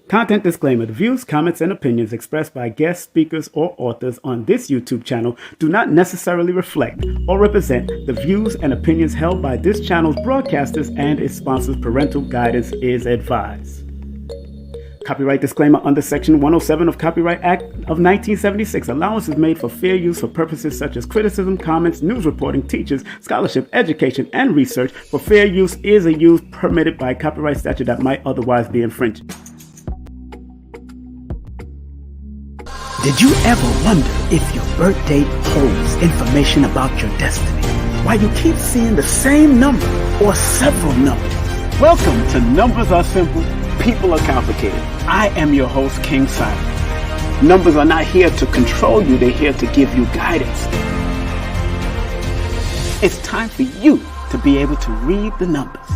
Content disclaimer. The views, comments, and opinions expressed by guest speakers or authors on this YouTube channel do not necessarily reflect or represent the views and opinions held by this channel's broadcasters and its sponsors. Parental guidance is advised. Copyright disclaimer under Section 107 of Copyright Act of 1976. Allowance is made for fair use for purposes such as criticism, comments, news reporting, teachers, scholarship, education, and research. For fair use is a use permitted by copyright statute that might otherwise be infringed. Did you ever wonder if your birth date holds information about your destiny? Why you keep seeing the same number or several numbers? Welcome to Numbers Are Simple, People Are Complicated. I am your host, King Simon. Numbers are not here to control you, they're here to give you guidance. It's time for you to be able to read the numbers.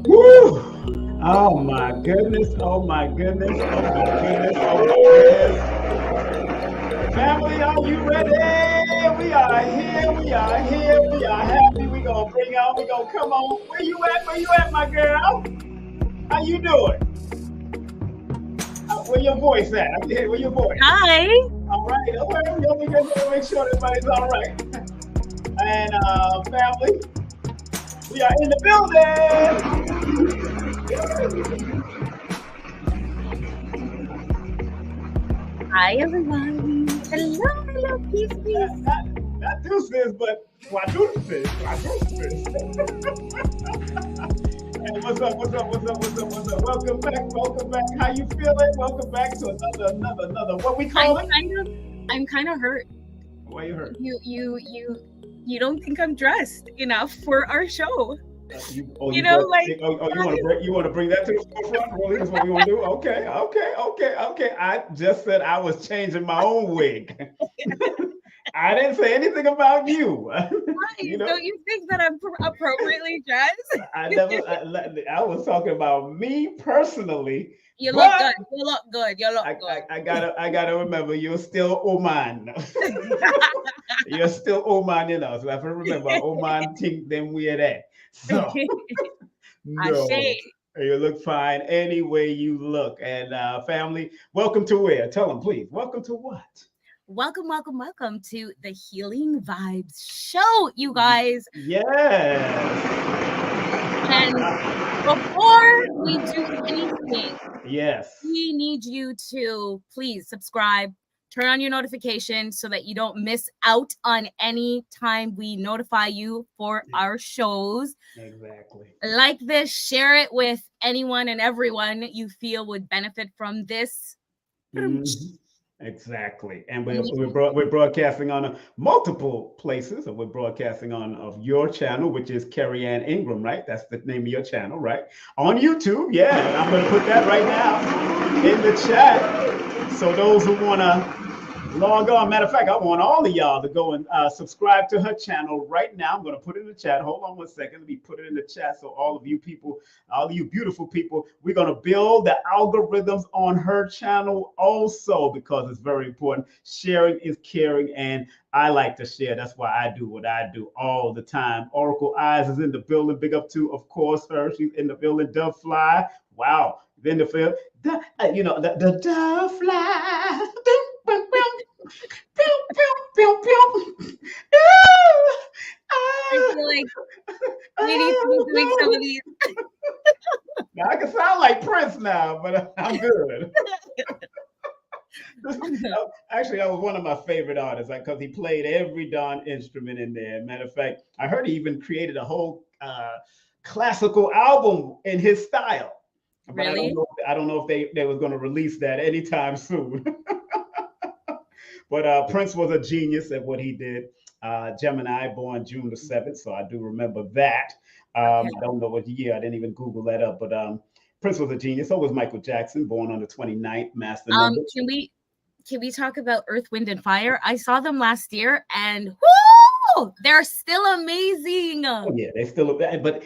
Woo! Oh my goodness, oh my goodness, oh my goodness, oh my goodness. Family, are you ready? We are here, we are here, we are happy. We gonna bring out, we gonna come on. Where you at, my girl? How you doing? Where your voice at? I'm here, where your voice? Hi. All right, okay, we gotta make sure everybody's all right. And family, we are in the building. Hi, everyone. Hello, peace. Not deuces, but quadruces. And what's up? Welcome back. How you feeling? Welcome back to another. What we call it? I'm kind of hurt. Why you hurt? You don't think I'm dressed enough for our show? You want to bring that to the forefront? Really, that's what we want to do? Okay. I just said I was changing my own wig. I didn't say anything about you. Why? You know? Don't you think that I'm appropriately dressed? I was talking about me personally. You look good. I gotta remember, you're still Oman. You're still Oman, you know. So I have to remember, Oman think them weird at. So no, you look fine any way you look. And family, welcome to where? Tell them, please. Welcome to what? Welcome to the Healing Vibes show, you guys. Yes. And before we do anything, yes, we need you to please subscribe, turn on your notifications so that you don't miss out on any time we notify you for our shows. Exactly. Like this, share it with anyone and everyone you feel would benefit from this. Mm-hmm. Exactly. And we're broadcasting on multiple places. And we're broadcasting on of your channel, which is Kerry-Ann Ingram, right? That's the name of your channel, right? On YouTube. Yeah. And I'm going to put that right now in the chat. So those who want to log on, matter of fact, I want all of y'all to go and subscribe to her channel right now. I'm going to put it in the chat. Hold on 1 second. Let me put it in the chat. So all of you people, all of you beautiful people, we're going to build the algorithms on her channel also, because it's very important. Sharing is caring, and I like to share. That's why I do what I do all the time. Oracle Eyes is in the building. Big up to, of course, her. She's in the building. Dove Fly. Wow. Then the field. The dove fly. I feel like we need to be doing some of these. Now, I can sound like Prince now, but I'm good. Actually, that was one of my favorite artists because he played every darn instrument in there. Matter of fact, I heard he even created a whole classical album in his style. But really? I don't know if they was going to release that anytime soon. But Prince was a genius at what he did. Gemini, born June the 7th, so I do remember that. I don't know what year. I didn't even Google that up. But Prince was a genius. So was Michael Jackson, born on the 29th, master number. Can we talk about Earth, Wind, and Fire? I saw them last year, and whoo, they're still amazing. Oh, yeah, they still. But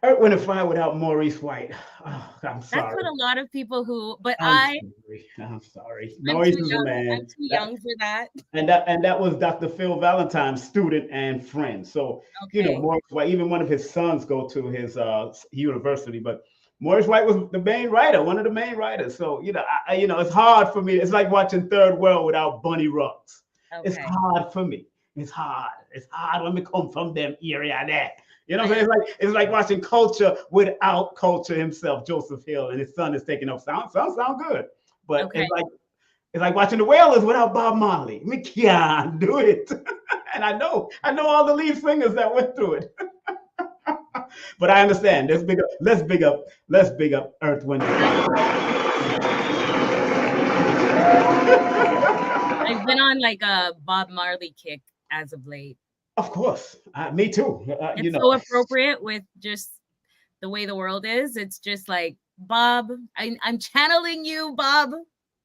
Earth, Wind, and Fire without Maurice White. Oh, I'm That's what sorry. a lot of people who, but I'm sorry. I'm sorry. I'm Maurice too is a young. I'm man. too young for that. And that was Dr. Phil Valentine's student and friend. So, Okay. Maurice White, even one of his sons go to his university, but Maurice White was the main writer, one of the main writers. So, it's hard for me. It's like watching Third World without Bunny Ruggs. It's Okay. hard for me. It's hard. It's hard when we come from them area there. You know what I'm I saying? It's like watching Culture without Culture himself, Joseph Hill, and his son is taking up sound. Sound good. But Okay. it's like watching the Wailers without Bob Marley. We can't do it. And I know all the lead singers that went through it. But I understand. Let's big up Earth, Wind, and Fire. I've been on like a Bob Marley kick as of late. Of course. Me too. It's so appropriate with just the way the world is. It's just like, Bob, I'm channeling you, Bob.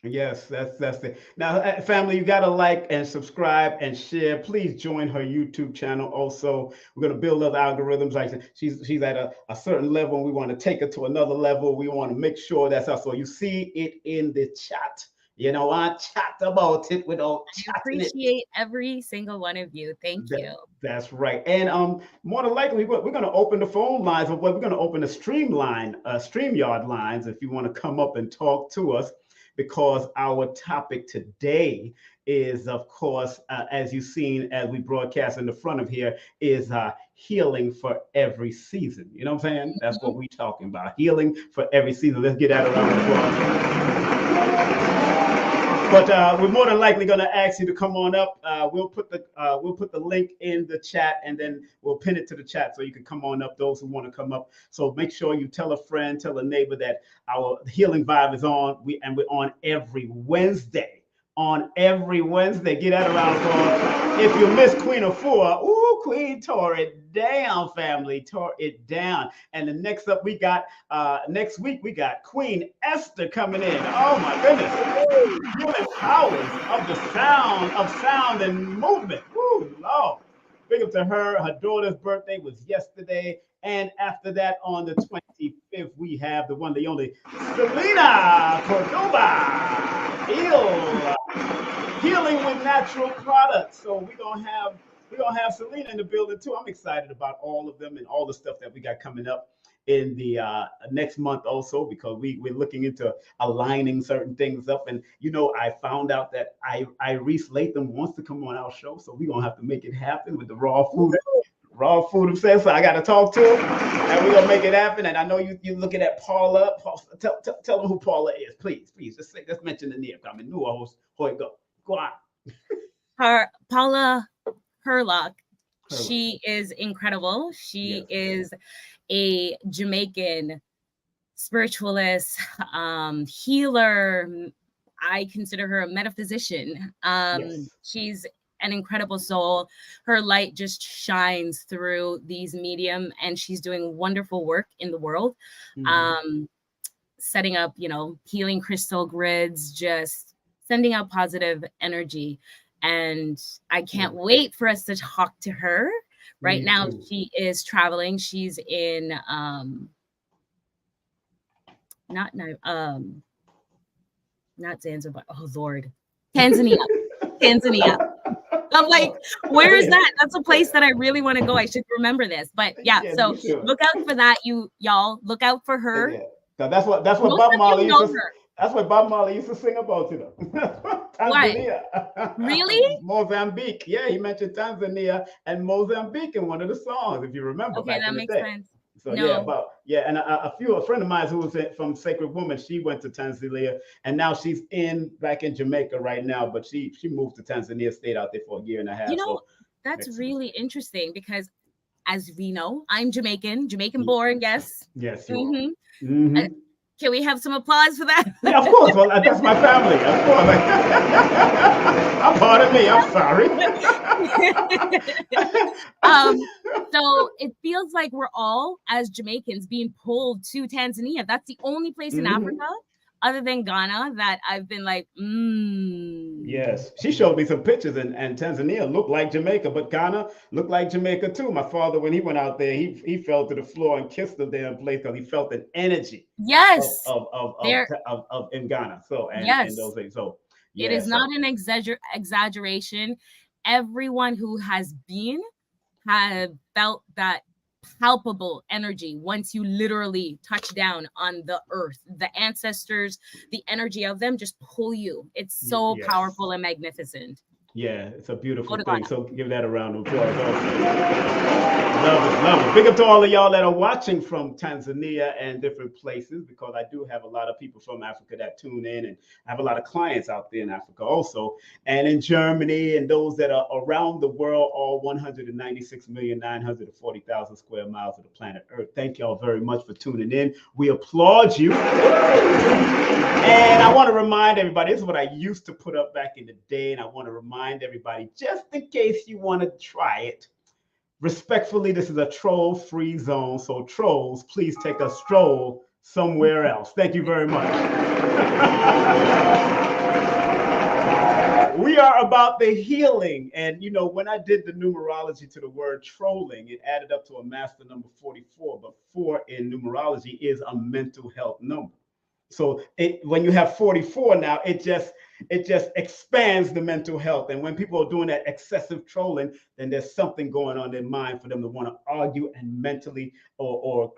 Yes, that's it. Now, family, you gotta like and subscribe and share. Please join her YouTube channel. Also, we're gonna build up algorithms. Like she's at a certain level, and we want to take her to another level. We want to make sure that's us. So you see it in the chat. I chat about it without chatting. I appreciate every single one of you. Thank you. That's right. And more than likely, we're going to open the phone lines, or we're going to open the StreamYard lines if you want to come up and talk to us, because our topic today is, of course, as you've seen as we broadcast in the front of here, is healing for every season. You know what I'm saying? That's what we're talking about. Healing for every season. Let's get that around the floor. But we're more than likely going to ask you to come on up. We'll put the link in the chat, and then we'll pin it to the chat so you can come on up. Those who want to come up. So make sure you tell a friend, tell a neighbor that our Healing Vibe is on. We're on every Wednesday. Get that around for. If you miss Queen of Four, Queen tore it down, family, tore it down. And the next up next week we got Queen Esther coming in. Oh my goodness, human powers of the sound and movement. Woo, Lord, big up to her. Her daughter's birthday was yesterday, and after that, on the 25th, we have the one, the only Selena Cordoba. Healing with natural products. So we're gonna have Selena in the building too. I'm excited about all of them and all the stuff that we got coming up in the next month also, because we're looking into aligning certain things up. And I found out that Iris Latham wants to come on our show, so we're gonna have to make it happen with the raw food himself. So I got to talk to him, and we're gonna make it happen. And I know you're looking at Paula. Tell them who Paula is, please. Just mention the name. I'm in New Orleans. Go on. Paula Herlock. She is incredible. She is a Jamaican spiritualist, healer. I consider her a metaphysician. She's an incredible soul. Her light just shines through these medium, and she's doing wonderful work in the world. Setting up, healing crystal grids, just sending out positive energy. And I can't wait for us to talk to her. Right now, she is traveling. She's in not Zanzibar. Oh Lord, Tanzania. I'm like, where is that? That's a place that I really want to go. I should remember this. But so look out for that, y'all. Look out for her. Now that's what Bob Marley used to. That's what Bob Marley used to sing about, Tanzania. What? Really? Mozambique. Yeah, he mentioned Tanzania and Mozambique in one of the songs, if you remember. Okay, that makes sense. So and a friend of mine who was from Sacred Woman, she went to Tanzania, and now she's back in Jamaica right now, but she moved to Tanzania, stayed out there for a year and a half. That's really interesting, because as we know, I'm Jamaican born, yes. Yes, you are. Can we have some applause for that? Yeah, of course. Well, that's my family. Of course. I'm part of me. I'm sorry. So it feels like we're all, as Jamaicans, being pulled to Tanzania. That's the only place in Africa, other than Ghana, that I've been like, Yes, she showed me some pictures, and Tanzania looked like Jamaica, but Ghana looked like Jamaica too. My father, when he went out there, he fell to the floor and kissed the damn place because he felt an energy Yes, of in Ghana. So and yes, those things. So it yeah, is not so an exaggeration. Everyone who has been have felt that palpable energy once you literally touch down on the earth. The ancestors, the energy of them just pull you. It's so yes. powerful and magnificent. Yeah, it's a beautiful Go to thing. Ghana. So give that a round of applause. Love it, love it. Big up to all of y'all that are watching from Tanzania and different places, because I do have a lot of people from Africa that tune in, and I have a lot of clients out there in Africa also, and in Germany, and those that are around the world, all 196,940,000 square miles of the planet Earth. Thank y'all very much for tuning in. We applaud you. And I want to remind everybody, this is what I used to put up back in the day, and I want to remind everybody, just in case you want to try it, respectfully, this is a troll-free zone, so trolls, please take a stroll somewhere else. Thank you very much. We are about the healing, and you know, when I did the numerology to the word trolling, it added up to a master number 44, but 4 in numerology is a mental health number. So when you have 44 now, it just expands the mental health. And when people are doing that excessive trolling, then there's something going on in their mind for them to want to argue and mentally or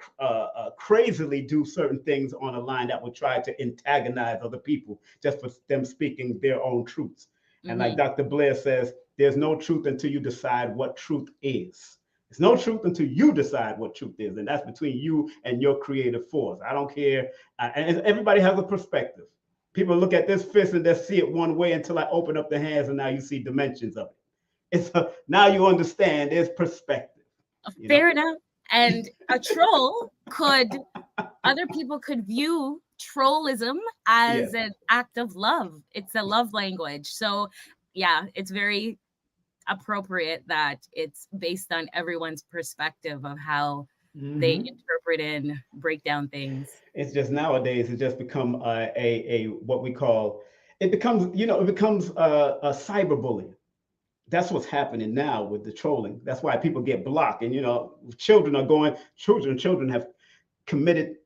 crazily do certain things on a line that would try to antagonize other people just for them speaking their own truths. Mm-hmm. And like Dr. Blair says, there's no truth until you decide what truth is. There's no truth until you decide what truth is, and that's between you and your creative force. I don't care. And everybody has a perspective. People look at this fist and they see it one way until I open up the hands, and now you see dimensions of it. Now you understand there's perspective. Fair enough. And a troll other people could view trollism as an act of love. It's a love language. So yeah, it's very appropriate that it's based on everyone's perspective of how they interpret and break down things. It's just nowadays it's just become a what we call, it becomes a cyberbullying. That's what's happening now with the trolling. That's why people get blocked, and children have committed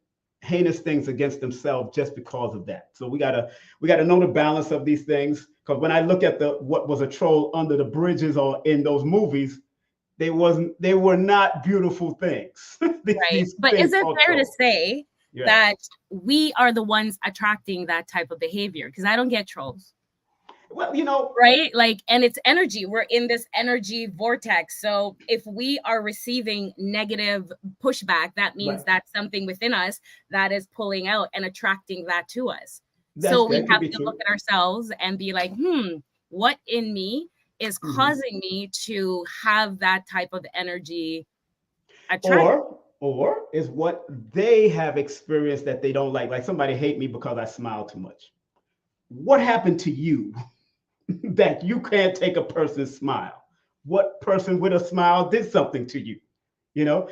heinous things against themselves just because of that. So we gotta know the balance of these things. Because when I look at what was a troll under the bridges or in those movies, they were not beautiful things. Right. But is it fair to say that we are the ones attracting that type of behavior? Because I don't get trolls. Well, right? Like, and it's energy. We're in this energy vortex. So if we are receiving negative pushback, that means that's something within us that is pulling out and attracting that to us. So we have to look at ourselves and be like, what in me is causing me to have that type of energy attract? Or is what they have experienced that they don't like. Like somebody hate me because I smile too much. What happened to you that you can't take a person's smile? What person with a smile did something to you?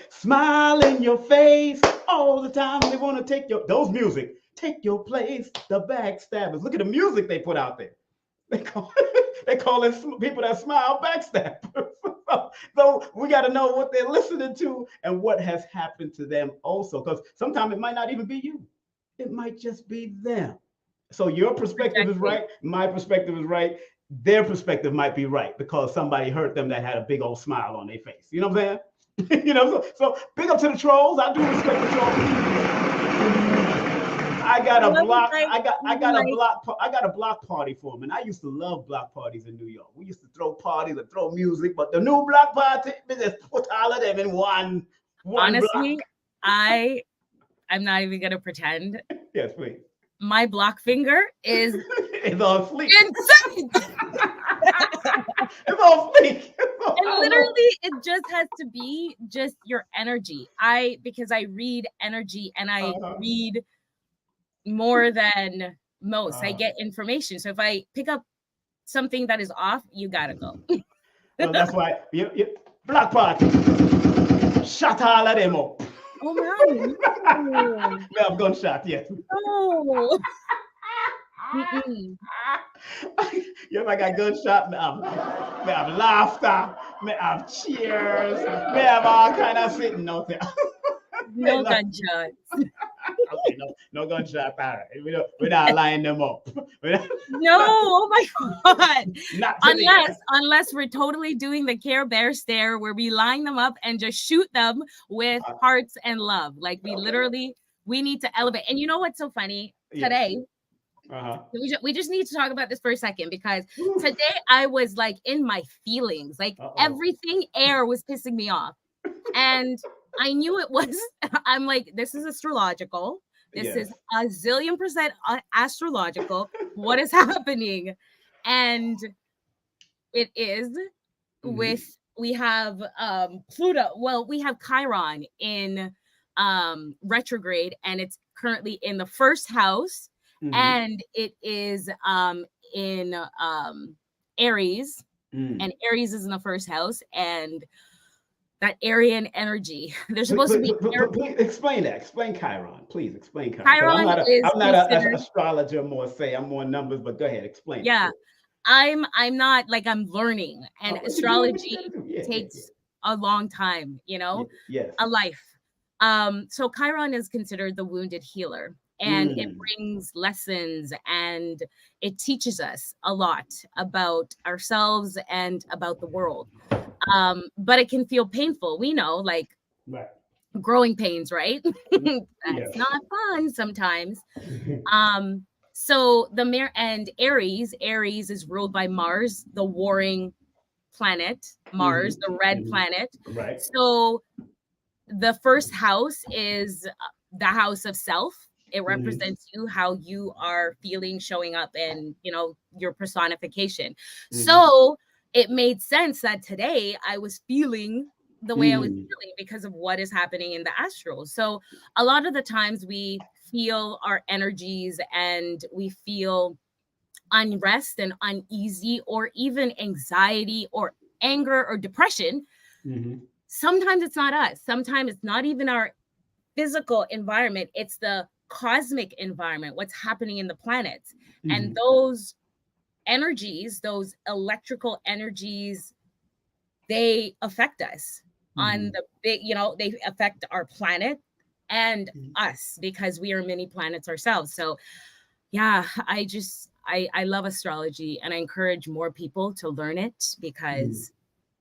Smile in your face all the time. They want to take those music. Take your place, the backstabbers. Look at the music they put out there. They call people that smile backstabbers. So we got to know what they're listening to and what has happened to them also. Because sometimes it might not even be you. It might just be them. So your perspective is right. My perspective is right. Their perspective might be right because somebody hurt them that had a big old smile on their face. You know what I'm saying? So big up to the trolls. I do respect the trolls. I got a block party for them, and I used to love block parties in New York. We used to throw parties and throw music, but the new block party, we just put all of them in one Honestly, block. I'm not even gonna pretend. Yes, please. My block finger is it's on fleek. Insane. It's on fleek. And literally, it just has to be just your energy. Because I read energy and I read more than most. I get information. So if I pick up something that is off, you gotta go. Well, that's why you block party. Shut all of them up. Oh my! No, I'm gunshot. Yes. Oh. Mm-mm. You're like a gunshot. May have laughter. May have cheers. May have all kind of sitting out there. No gunshots. Okay, no gunshot. All right, we're not lining them up. No, oh my God. Not today. Unless we're totally doing the Care Bear stare where we line them up and just shoot them with hearts and love. Like we literally, we need to elevate. And you know what's so funny? Today, we just need to talk about this for a second, because today I was like in my feelings, like everything air was pissing me off. And I knew it was, I'm like, this is astrological. This is a zillion percent astrological. What is happening? And it is with, we have Pluto. Well, we have Chiron in retrograde, and it's currently in the first house. And it is in Aries, and Aries is in the first house, and that Aryan energy. There's supposed to be. Please explain that. Explain Chiron. Please explain Chiron. Chiron I'm not an astrologer, more say. I'm more numbers, but go ahead, explain. Yeah, I'm not like, I'm learning, and astrology takes a long time. You know, a life. So Chiron is considered the wounded healer. And it brings lessons, and it teaches us a lot about ourselves and about the world. But it can feel painful. We know, like growing pains, right? That's not fun sometimes. So and Aries is ruled by Mars, the warring planet, Mars, the red planet. Right. So the first house is the house of self. It represents you, how you are feeling, showing up, and, you know, your personification. So it made sense that today I was feeling the way I was feeling because of what is happening in the astral. So a lot of the times we feel our energies, and we feel unrest and uneasy, or even anxiety or anger or depression. Sometimes it's not us. Sometimes it's not even our physical environment. It's the cosmic environment, what's happening in the planets. And those energies, those electrical energies, they affect us on the big, you know, they affect our planet and us, because we are mini planets ourselves. So yeah, I love astrology, and I encourage more people to learn it, because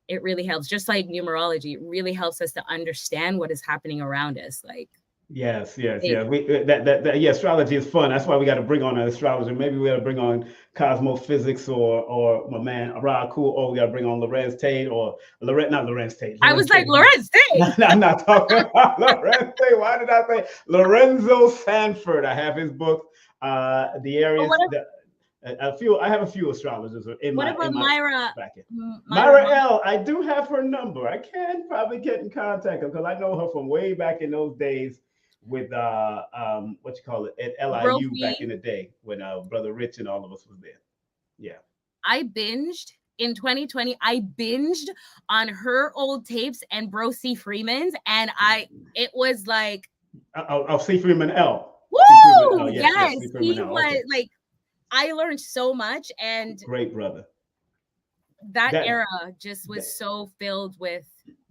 it really helps. Just like numerology, it really helps us to understand what is happening around us. Like, Yes. Astrology is fun. That's why we got to bring on an astrologer. Maybe we got to bring on cosmophysics, or my man Ra Cool, or we got to bring on Lorenz Tate, or not Lorenz Tate. I was like, Lorenz Tate. I'm not talking about Lorenz Tate. Why did I say Lorenzo Sanford? I have his book, The Areas. I have a few astrologers in my. What about Myra? Myra L. I do have her number. I can probably get in contact with her, because I know her from way back in those days with what you call it, at LIU back in the day, when Brother Rich and all of us was there. Yeah. I binged in 2020. I binged on her old tapes and Bro C. Freeman's, and it was like C. Freeman L. Woo! Yes. He was like, I learned so much, and great brother. That era just was so filled with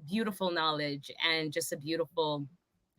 beautiful knowledge and just a beautiful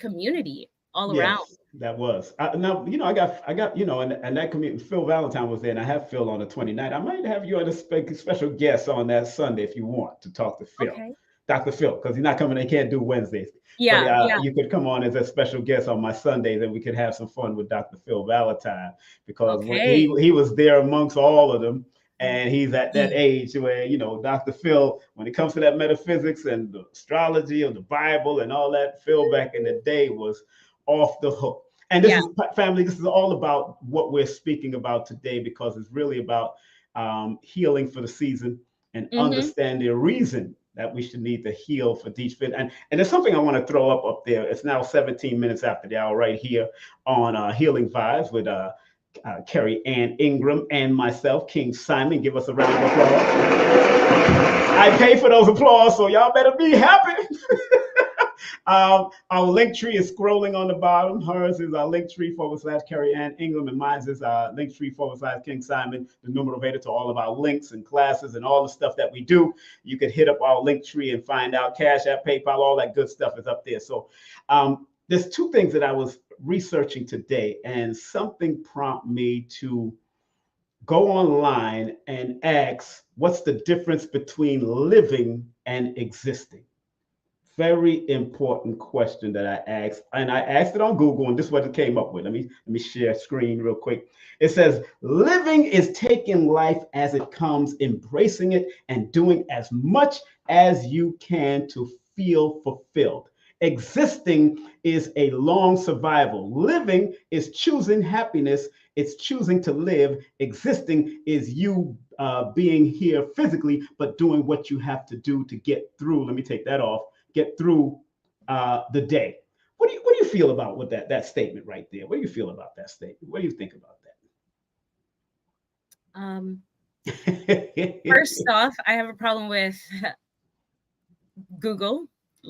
community all around. That was. Now, you know, I got, you know, and that community, Phil Valentine was there, and I have Phil on the 29th. I might have you as a special guest on that Sunday if you want to talk to Phil. Okay. Dr. Phil, because he's not coming, he can't do Wednesdays. You could come on as a special guest on my Sundays, and we could have some fun with Dr. Phil Valentine, because when he was there amongst all of them. And he's at that age where, you know, Dr. Phil, when it comes to that metaphysics and the astrology of the Bible and all that, Phil back in the day was off the hook. And this is, family, this is all about what we're speaking about today, because it's really about healing for the season and understand the reason that we should need to heal for each fit. And there's something I want to throw up there. It's now 17 minutes after the hour right here on Healing Vibes with Kerry-Ann Ingram and myself, King Simon. Give us a round of applause. I pay for those applause, so y'all better be happy. Our link tree is scrolling on the bottom. Hers is our link tree / Kerry-Ann Ingram, and mine is link tree / King Simon, the new motivator, to all of our links and classes and all the stuff that we do. You could hit up our link tree and find out. Cash App, PayPal, all that good stuff is up there. So there's two things that I was researching today, and something prompted me to go online and ask, what's the difference between living and existing? Very important question that I asked, and I asked it on Google, and this is what it came up with. Let me share screen real quick. It says, living is taking life as it comes, embracing it, and doing as much as you can to feel fulfilled. Existing is a long survival. Living is choosing happiness. It's choosing to live. Existing is you being here physically, but doing what you have to do to get through. Let me take that off. Get through the day. What do you feel about with that statement right there? What do you feel about that statement? What do you think about that? First off, I have a problem with Google.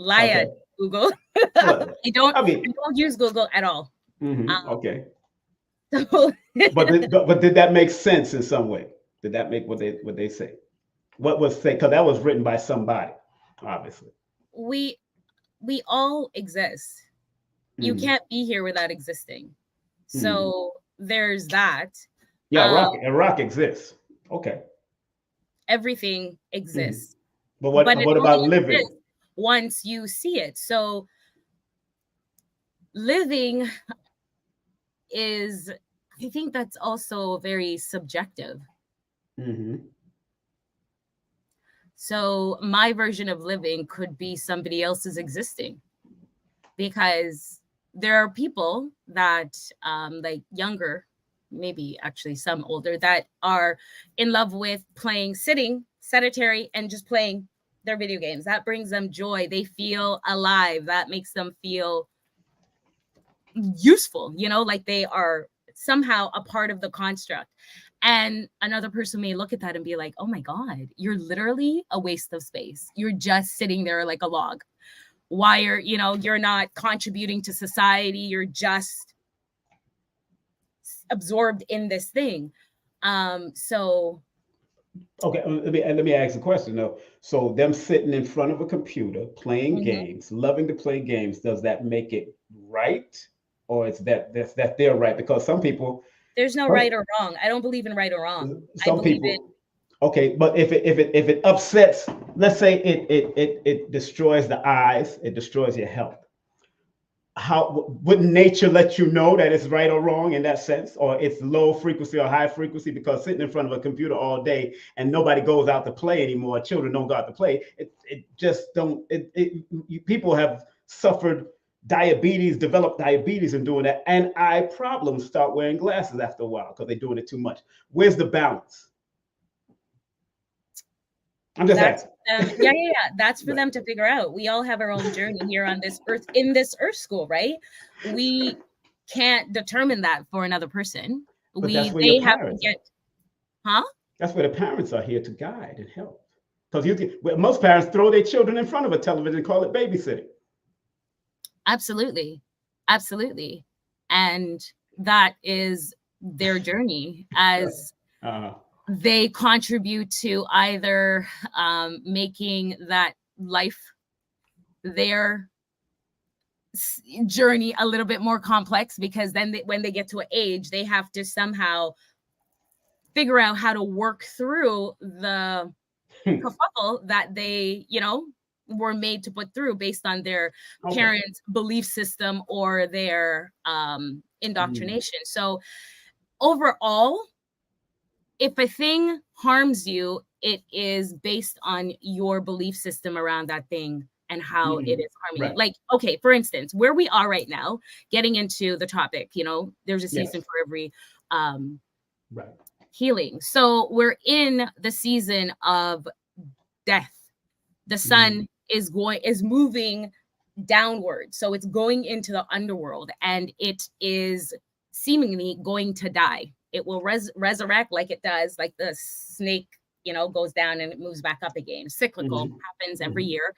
At Google. I don't use Google at all. Okay. So but did that make sense in some way? Did that make what they say? What was said? Because that was written by somebody, obviously. We all exist. You can't be here without existing. So there's that. Yeah, rock exists. Okay. Everything exists. But what about living? Once you see it. So living is, I think that's also very subjective. So my version of living could be somebody else's existing, because there are people that like younger, maybe actually some older, that are in love with sitting sedentary and just playing their video games. That brings them joy. They feel alive. That makes them feel useful, like they are somehow a part of the construct. And another person may look at that and be like, oh my God, you're literally a waste of space. You're just sitting there like a log. Why are, you're not contributing to society. You're just absorbed in this thing. So okay, let me ask a question though. So them sitting in front of a computer playing games, loving to play games, does that make it right, or is that's their right? Because some people, there's no right or wrong. I don't believe in right or wrong. Some people, okay, but if it upsets, let's say it destroys the eyes, it destroys your health. How would nature let you know that it's right or wrong in that sense, or it's low frequency or high frequency? Because sitting in front of a computer all day and nobody goes out to play anymore, children don't go out to play, it just don't. People have suffered diabetes, developed diabetes in doing that, and eye problems, start wearing glasses after a while because they're doing it too much. Where's the balance? I'm just asking. Yeah. That's for them to figure out. We all have our own journey here on this earth, in this earth school, right? We can't determine that for another person. They have to get, That's where the parents are here to guide and help. Because most parents throw their children in front of a television and call it babysitting. Absolutely. And that is their journey as they contribute to either making that life, their journey, a little bit more complex, because then when they get to an age, they have to somehow figure out how to work through the kerfuffle that they, were made to put through based on their parents' belief system or their indoctrination. So overall, if a thing harms you, it is based on your belief system around that thing and how it is harming you. Like, okay, for instance, where we are right now, getting into the topic, there's a season for every healing. So we're in the season of death. The sun is moving downward. So it's going into the underworld, and it is seemingly going to die. It will resurrect like it does, like the snake, goes down and it moves back up again. Cyclical, happens every year.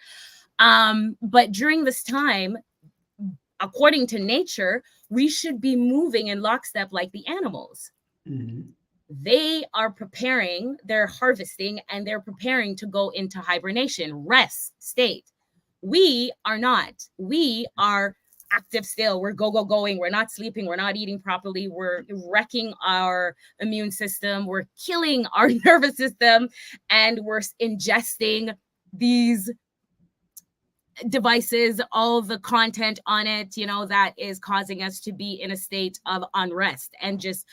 But during this time, according to nature, we should be moving in lockstep like the animals. Mm-hmm. They are preparing, they're harvesting, and they're preparing to go into hibernation, rest state. We are not. We are active still. We're going. We're not sleeping. We're not eating properly. We're wrecking our immune system. We're killing our nervous system. And we're ingesting these devices, all the content on it, that is causing us to be in a state of unrest and just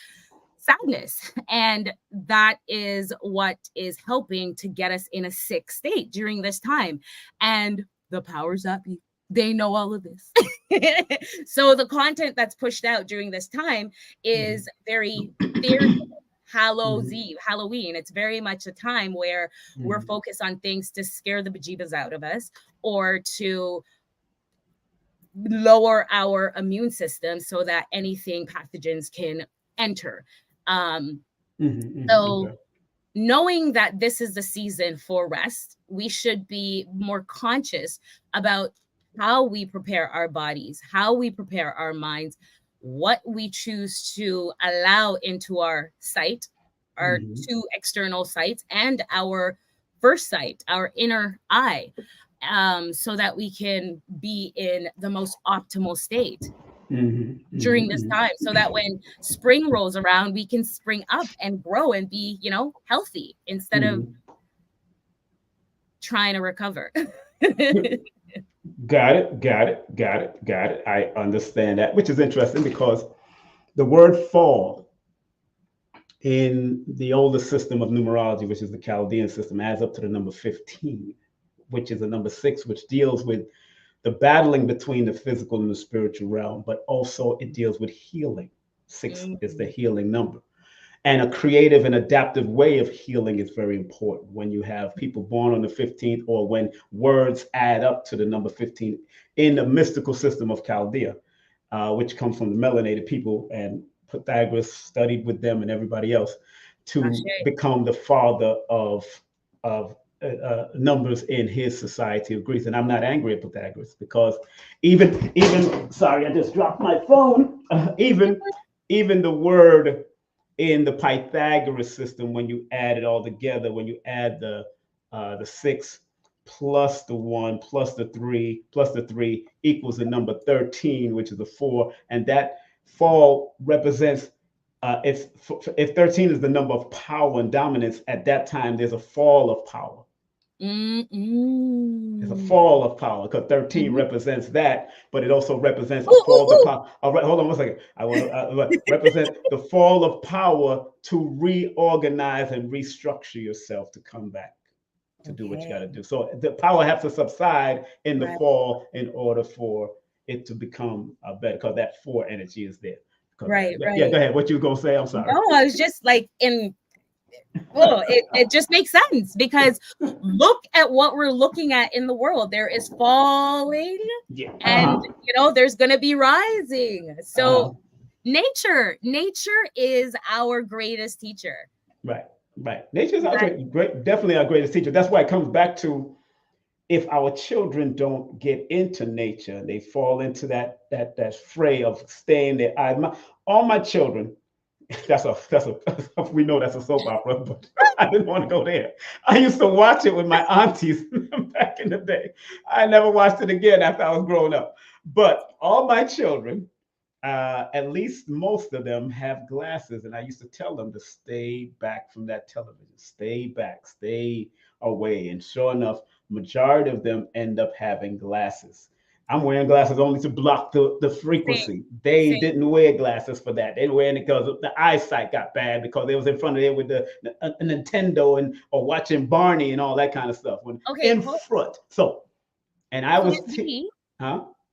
sadness. And that is what is helping to get us in a sick state during this time. And the powers that be, they know all of this. So the content that's pushed out during this time is very Halloween. It's very much a time where we're focused on things to scare the bejeebas out of us or to lower our immune system so that anything pathogens can enter. So knowing that this is the season for rest, we should be more conscious about how we prepare our bodies, how we prepare our minds, what we choose to allow into our sight, our two external sights, and our first sight, our inner eye, so that we can be in the most optimal state during this time, so that when spring rolls around, we can spring up and grow and be, healthy instead of trying to recover. Got it. I understand that, which is interesting because the word fall in the older system of numerology, which is the Chaldean system, adds up to the number 15, which is the number 6, which deals with the battling between the physical and the spiritual realm, but also it deals with healing. 6 is the healing number. And a creative and adaptive way of healing is very important when you have people born on the 15th or when words add up to the number 15 in the mystical system of Chaldea, which comes from the melanated people, and Pythagoras studied with them and everybody else to become the father of numbers in his society of Greece. And I'm not angry at Pythagoras because even sorry, I just dropped my phone. Even the word in the Pythagoras system, when you add it all together, when you add the 6 plus the 1 plus the 3 plus the 3 equals the number 13, which is a 4, and that fall represents if 13 is the number of power and dominance, at that time there's a fall of power. It's a fall of power because 13 represents that, but it also represents a fall of power. All right, hold on one second. I want to represent the fall of power to reorganize and restructure yourself to come back to do what you got to do. So the power has to subside in the fall in order for it to become better, because that 4 energy is there. Right. Yeah, go ahead. What you were gonna say? I'm sorry. No, I was just like it just makes sense because look at what we're looking at in the world. There is falling, and there's going to be rising. So nature is our greatest teacher. Right. Nature is definitely our greatest teacher. That's why it comes back to, if our children don't get into nature, they fall into that fray of staying their eyes. All my children. That's we know that's a soap opera, but I didn't want to go there. I used to watch it with my aunties back in the day. I never watched it again after I was growing up. But all my children, at least most of them, have glasses, and I used to tell them to stay back from that television. Stay back, stay away. And sure enough, majority of them end up having glasses. I'm wearing glasses only to block the frequency. They didn't wear glasses for that. They were wearing it because the eyesight got bad because they was in front of there with the Nintendo or watching Barney and all that kind of stuff. Front. So, and I was,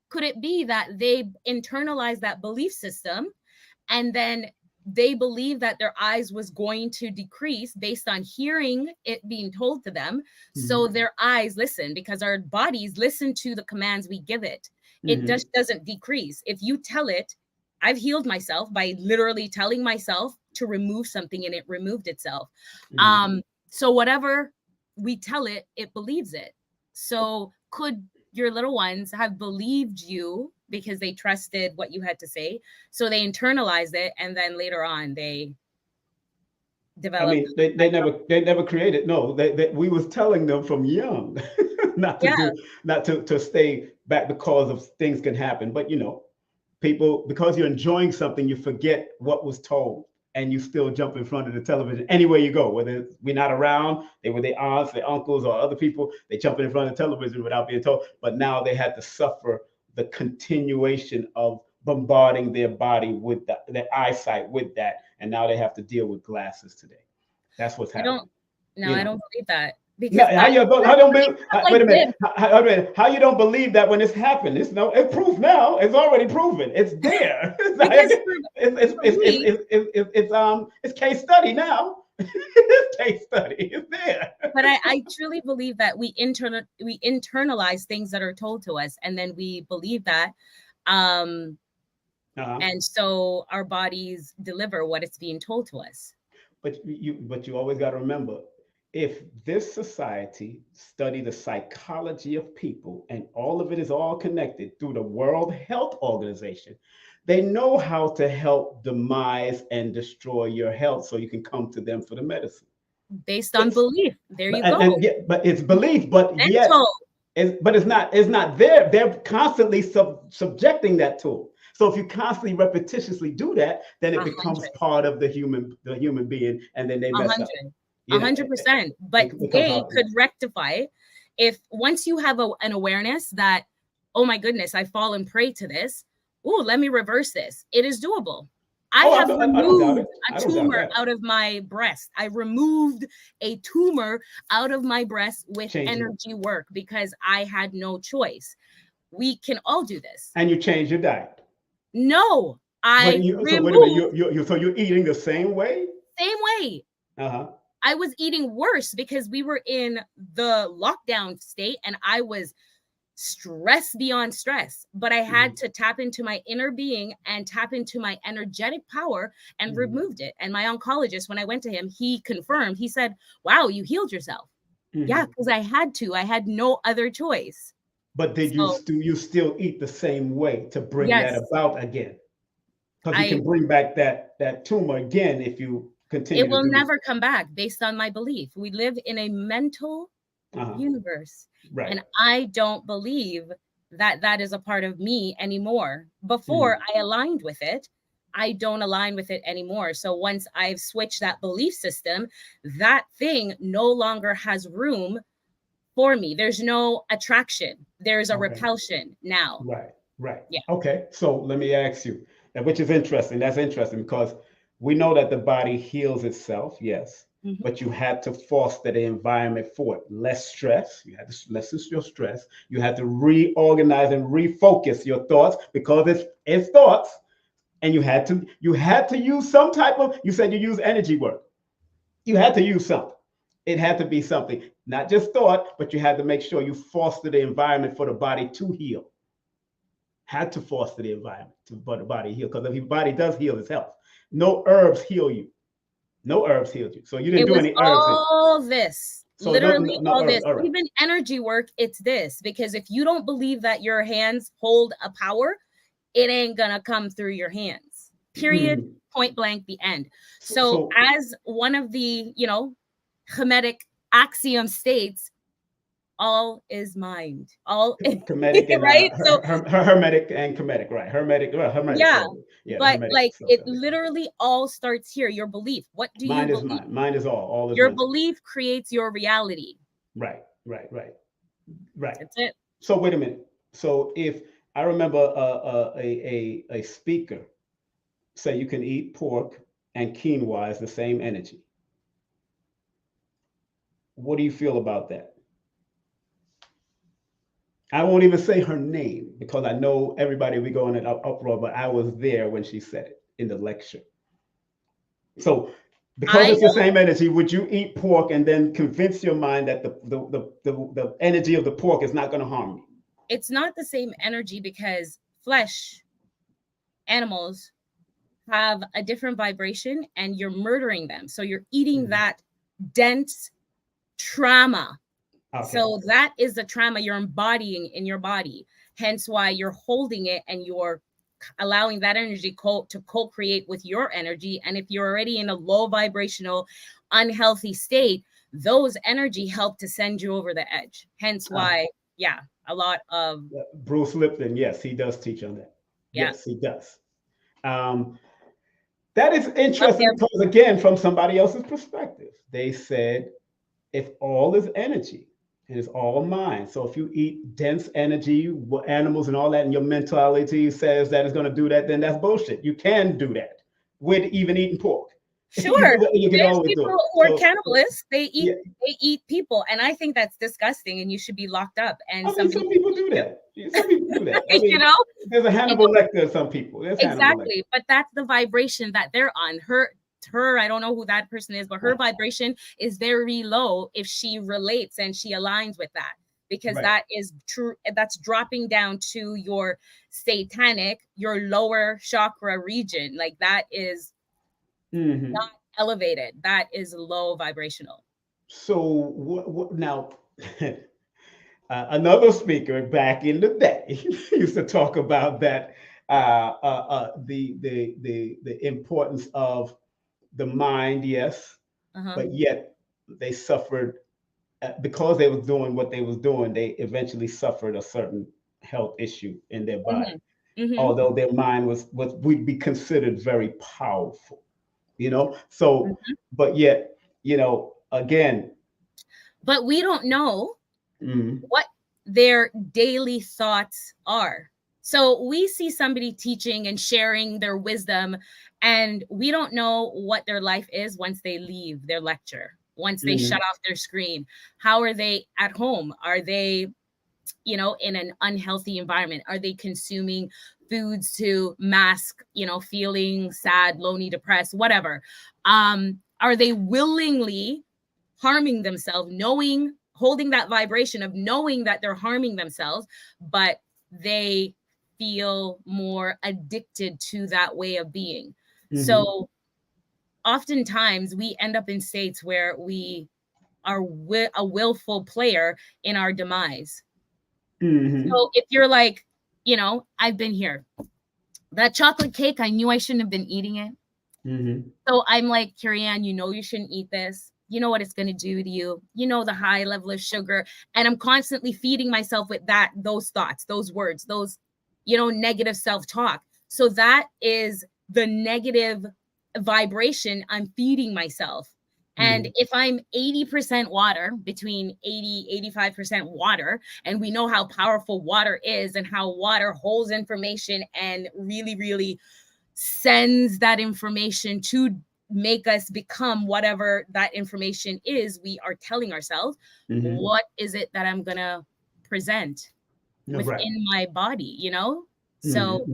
could it be that they internalized that belief system and then they believed that their eyes was going to decrease based on hearing it being told to them. So their eyes listen, because our bodies listen to the commands we give it. It just doesn't decrease. If you tell it, I've healed myself by literally telling myself to remove something and it removed itself. So whatever we tell it, it believes it. So could your little ones have believed you because they trusted what you had to say. So they internalized it. And then later on, they develop. I mean, they never created. No, we was telling them from young not to do, not to stay back because of things can happen. But you know, people, because you're enjoying something, you forget what was told, and you still jump in front of the television anywhere you go. Whether we're not around, they were their aunts, their uncles, or other people, they jump in front of the television without being told. But now they had to suffer the continuation of bombarding their body with their eyesight with that, and now they have to deal with glasses today. That's what's happening. I don't believe that. Because no, how you don't believe? Wait a minute. How you don't believe that when it's happened? It's proof now. It's already proven. It's there. It's case study now. It's case study. It's there. But I truly believe that we internalize things that are told to us, and then we believe that. And so our bodies deliver what it's being told to us. But you always got to remember, if this society study the psychology of people, and all of it is all connected through the World Health Organization, they know how to help demise and destroy your health so you can come to them for the medicine. Based on belief. There you go. But it's belief, but yet, but it's not there. They're constantly subjecting that to. So if you constantly repetitiously do that, then it becomes part of the human being, and then they mess up. 100%. But they could rectify if once you have an awareness that, oh my goodness, I've fallen prey to this. Oh, let me reverse this. It is doable. I have removed a tumor out of my breast. I removed a tumor out of my breast with energy work because I had no choice. We can all do this. And you change your diet. No, so wait a minute, so you're eating the same way? Same way. I was eating worse because we were in the lockdown state and I was stressed beyond stress. But I had to tap into my inner being and tap into my energetic power and removed it. And my oncologist, when I went to him, he confirmed, he said, wow, you healed yourself. Yeah, because I had to. I had no other choice. But did you still eat the same way to bring that about again? Because you can bring back that tumor again if you continue. It will never come back based on my belief. We live in a mental universe. Right. And I don't believe that that is a part of me anymore. Before I aligned with it, I don't align with it anymore. So once I've switched that belief system, that thing no longer has room for me. There's no attraction. There's a repulsion now. Right. Yeah. Okay. So let me ask you, which is interesting. That's interesting because we know that the body heals itself. Yes. But you had to foster the environment for it. Less stress. You had to lessen your stress. You had to reorganize and refocus your thoughts because it's thoughts. And you had to use some type of, you said you use energy work. You had to use something. It had to be something, not just thought, but you had to make sure you foster the environment for the body to heal. Had to foster the environment for the body to heal, because if your body does heal, it's health. No herbs heal you. No herbs healed you. So you didn't do any herbs. All this, literally all this. Even energy work, it's this. Because if you don't believe that your hands hold a power, it ain't gonna come through your hands. Period. Point blank, the end. So as one of the, Hermetic axiom states, all is mind. All Hermetic and, right? So Hermetic and Kemetic, right? Hermetic. Yeah. But Hermetic, it literally all starts here. Your belief. What do mind you believe? Mind. Mind is all is your mental. Belief creates your reality. Right. That's it. So wait a minute. So if I remember a speaker say you can eat pork and quinoa is the same energy. What do you feel about that? I won't even say her name because I know everybody will go in an uproar, but I was there when she said it in the lecture. So because it's the same energy, would you eat pork and then convince your mind that the energy of the pork is not going to harm you? It's not the same energy because flesh, animals have a different vibration and you're murdering them. So you're eating that dense trauma Okay. So that is the trauma you're embodying in your body. Hence why you're holding it and you're allowing that energy to co-create with your energy. And if you're already in a low vibrational, unhealthy state, those energy help to send you over the edge. Hence why, a lot of Bruce Lipton, yes, he does teach on that. Yeah. Yes, he does. That is interesting because, again, from somebody else's perspective, they said if all is energy and it's all mind. So if you eat dense energy, animals and all that, and your mentality says that it's going to do that, then that's bullshit. You can do that with even eating pork. Sure. You can There's always people do it. who are cannibalists. They eat people. And I think that's disgusting and you should be locked up. And some people do that. Some people do that. I mean, you know, there's a Hannibal Lecter of some people. Exactly. But that's the vibration that they're on. Her, I don't know who that person is, but her vibration is very low if she relates and she aligns with that. Because that is true. That's dropping down to your satanic, your lower chakra region. Like that is not elevated. That is low vibrational. So what now? Another speaker back in the day used to talk about that the importance of the mind, yes, but yet they suffered because they was doing what they was doing. They eventually suffered a certain health issue in their body, although their mind was would be considered very powerful, you know. So, but yet, you know, again. But we don't know what their daily thoughts are. So we see somebody teaching and sharing their wisdom, and we don't know what their life is once they leave their lecture, once they shut off their screen. How are they at home? Are they, you know, in an unhealthy environment? Are they consuming foods to mask, you know, feeling sad, lonely, depressed, whatever? Are they willingly harming themselves, holding that vibration of knowing that they're harming themselves, but they feel more addicted to that way of being? So oftentimes we end up in states where we are a willful player in our demise. So if you're like, you know, I've been here, that chocolate cake, I knew I shouldn't have been eating it. So I'm like, Kerry-Ann, you know, you shouldn't eat this. You know what it's going to do to you. You know, the high level of sugar. And I'm constantly feeding myself with those thoughts, those words, those, you know, negative self-talk. So that is the negative vibration I'm feeding myself. And if I'm 80% water, between 80-85% water, and we know how powerful water is and how water holds information and really, really sends that information to make us become whatever that information is we are telling ourselves, what is it that I'm going to present within my body, you know? So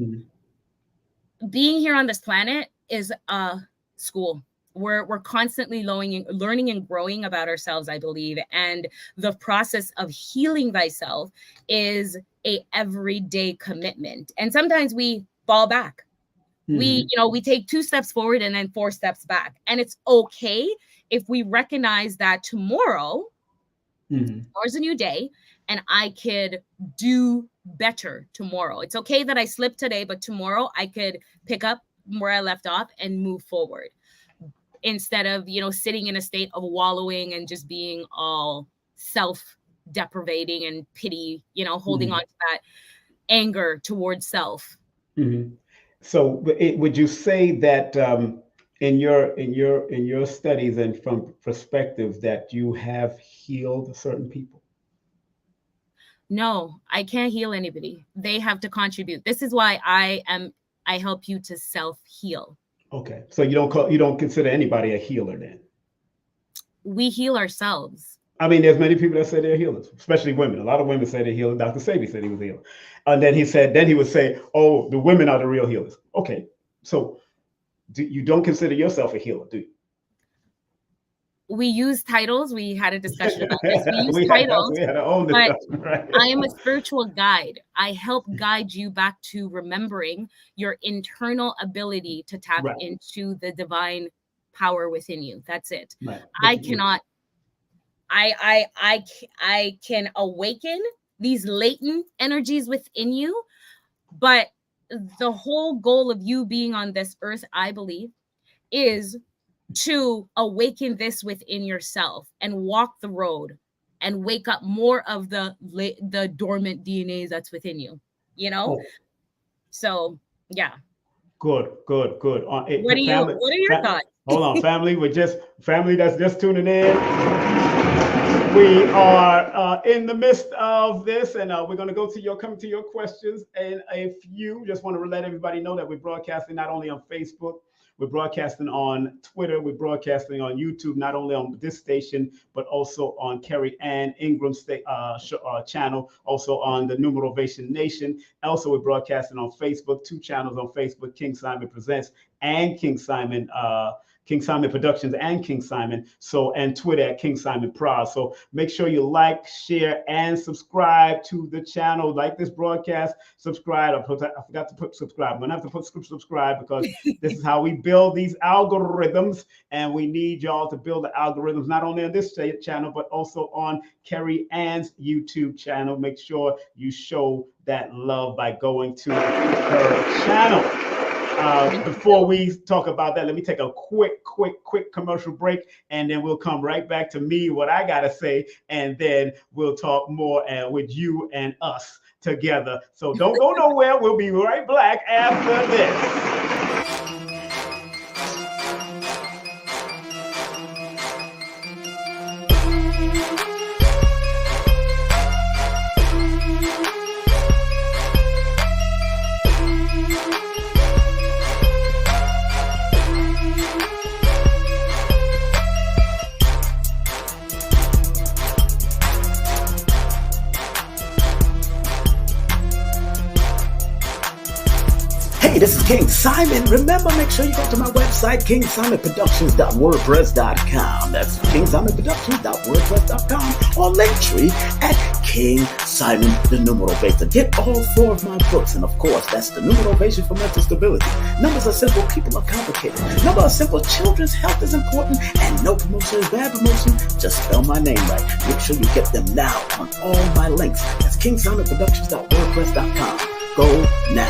being here on this planet is a school. We're constantly learning and growing about ourselves, I believe. And the process of healing thyself is a everyday commitment. And sometimes we fall back. We take 2 steps forward and then 4 steps back. And it's okay if we recognize that tomorrow's a new day and I could do better tomorrow. It's okay that I slipped today, but tomorrow I could pick up where I left off and move forward instead of, you know, sitting in a state of wallowing and just being all self-deprivating and pity, you know, holding on to that anger towards self. So would you say that in your studies and from perspective that you have healed certain people? No, I can't heal anybody. They have to contribute. This is why I help you to self-heal. Okay. So you don't consider anybody a healer then? We heal ourselves. I mean, there's many people that say they're healers, especially women. A lot of women say they're healers. Dr. Sebi said he was a healer. And then he would say, oh, the women are the real healers. Okay. So you don't consider yourself a healer, do you? We use titles. We had a discussion about this. We use titles. We had our own discussion, right? I am a spiritual guide. I help guide you back to remembering your internal ability to tap I can awaken these latent energies within you, but the whole goal of you being on this earth, I believe, is to awaken this within yourself and walk the road and wake up more of the dormant DNA that's within you, you know? Oh, So yeah. good. What are your thoughts? Hold on, family. Family that's just tuning in. We are in the midst of this, and we're going to come to your questions in a few. Just want to let everybody know that we're broadcasting not only on Facebook, we're broadcasting on Twitter, we're broadcasting on YouTube, not only on this station, but also on Kerry-Ann Ingram channel, also on the New Motivation Nation. Also, we're broadcasting on Facebook, 2 channels on Facebook, King Simon Presents and King Simon Productions and King Simon. So, and Twitter at King Simon Prod. So make sure you like, share, and subscribe to the channel. Like this broadcast, subscribe. I forgot to put subscribe. I'm gonna have to put subscribe because this is how we build these algorithms, and we need y'all to build the algorithms not only on this channel but also on Kerry-Ann's YouTube channel. Make sure you show that love by going to her channel. Before we talk about that, let me take a quick commercial break, and then we'll come right back to me, what I got to say, and then we'll talk more with you and us together. So don't go nowhere. We'll be right back after this. This is King Simon. Remember, make sure you go to my website, kingsimonproductions.wordpress.com. That's kingsimonproductions.wordpress.com, or Linktree at King Simon, the New Motivator. Get all 4 of my books, and of course, that's the New Motivation for Mental Stability. Numbers are simple, people are complicated. Numbers are simple, children's health is important, and no promotion is bad promotion. Just spell my name right. Make sure you get them now on all my links. That's kingsimonproductions.wordpress.com. Go now.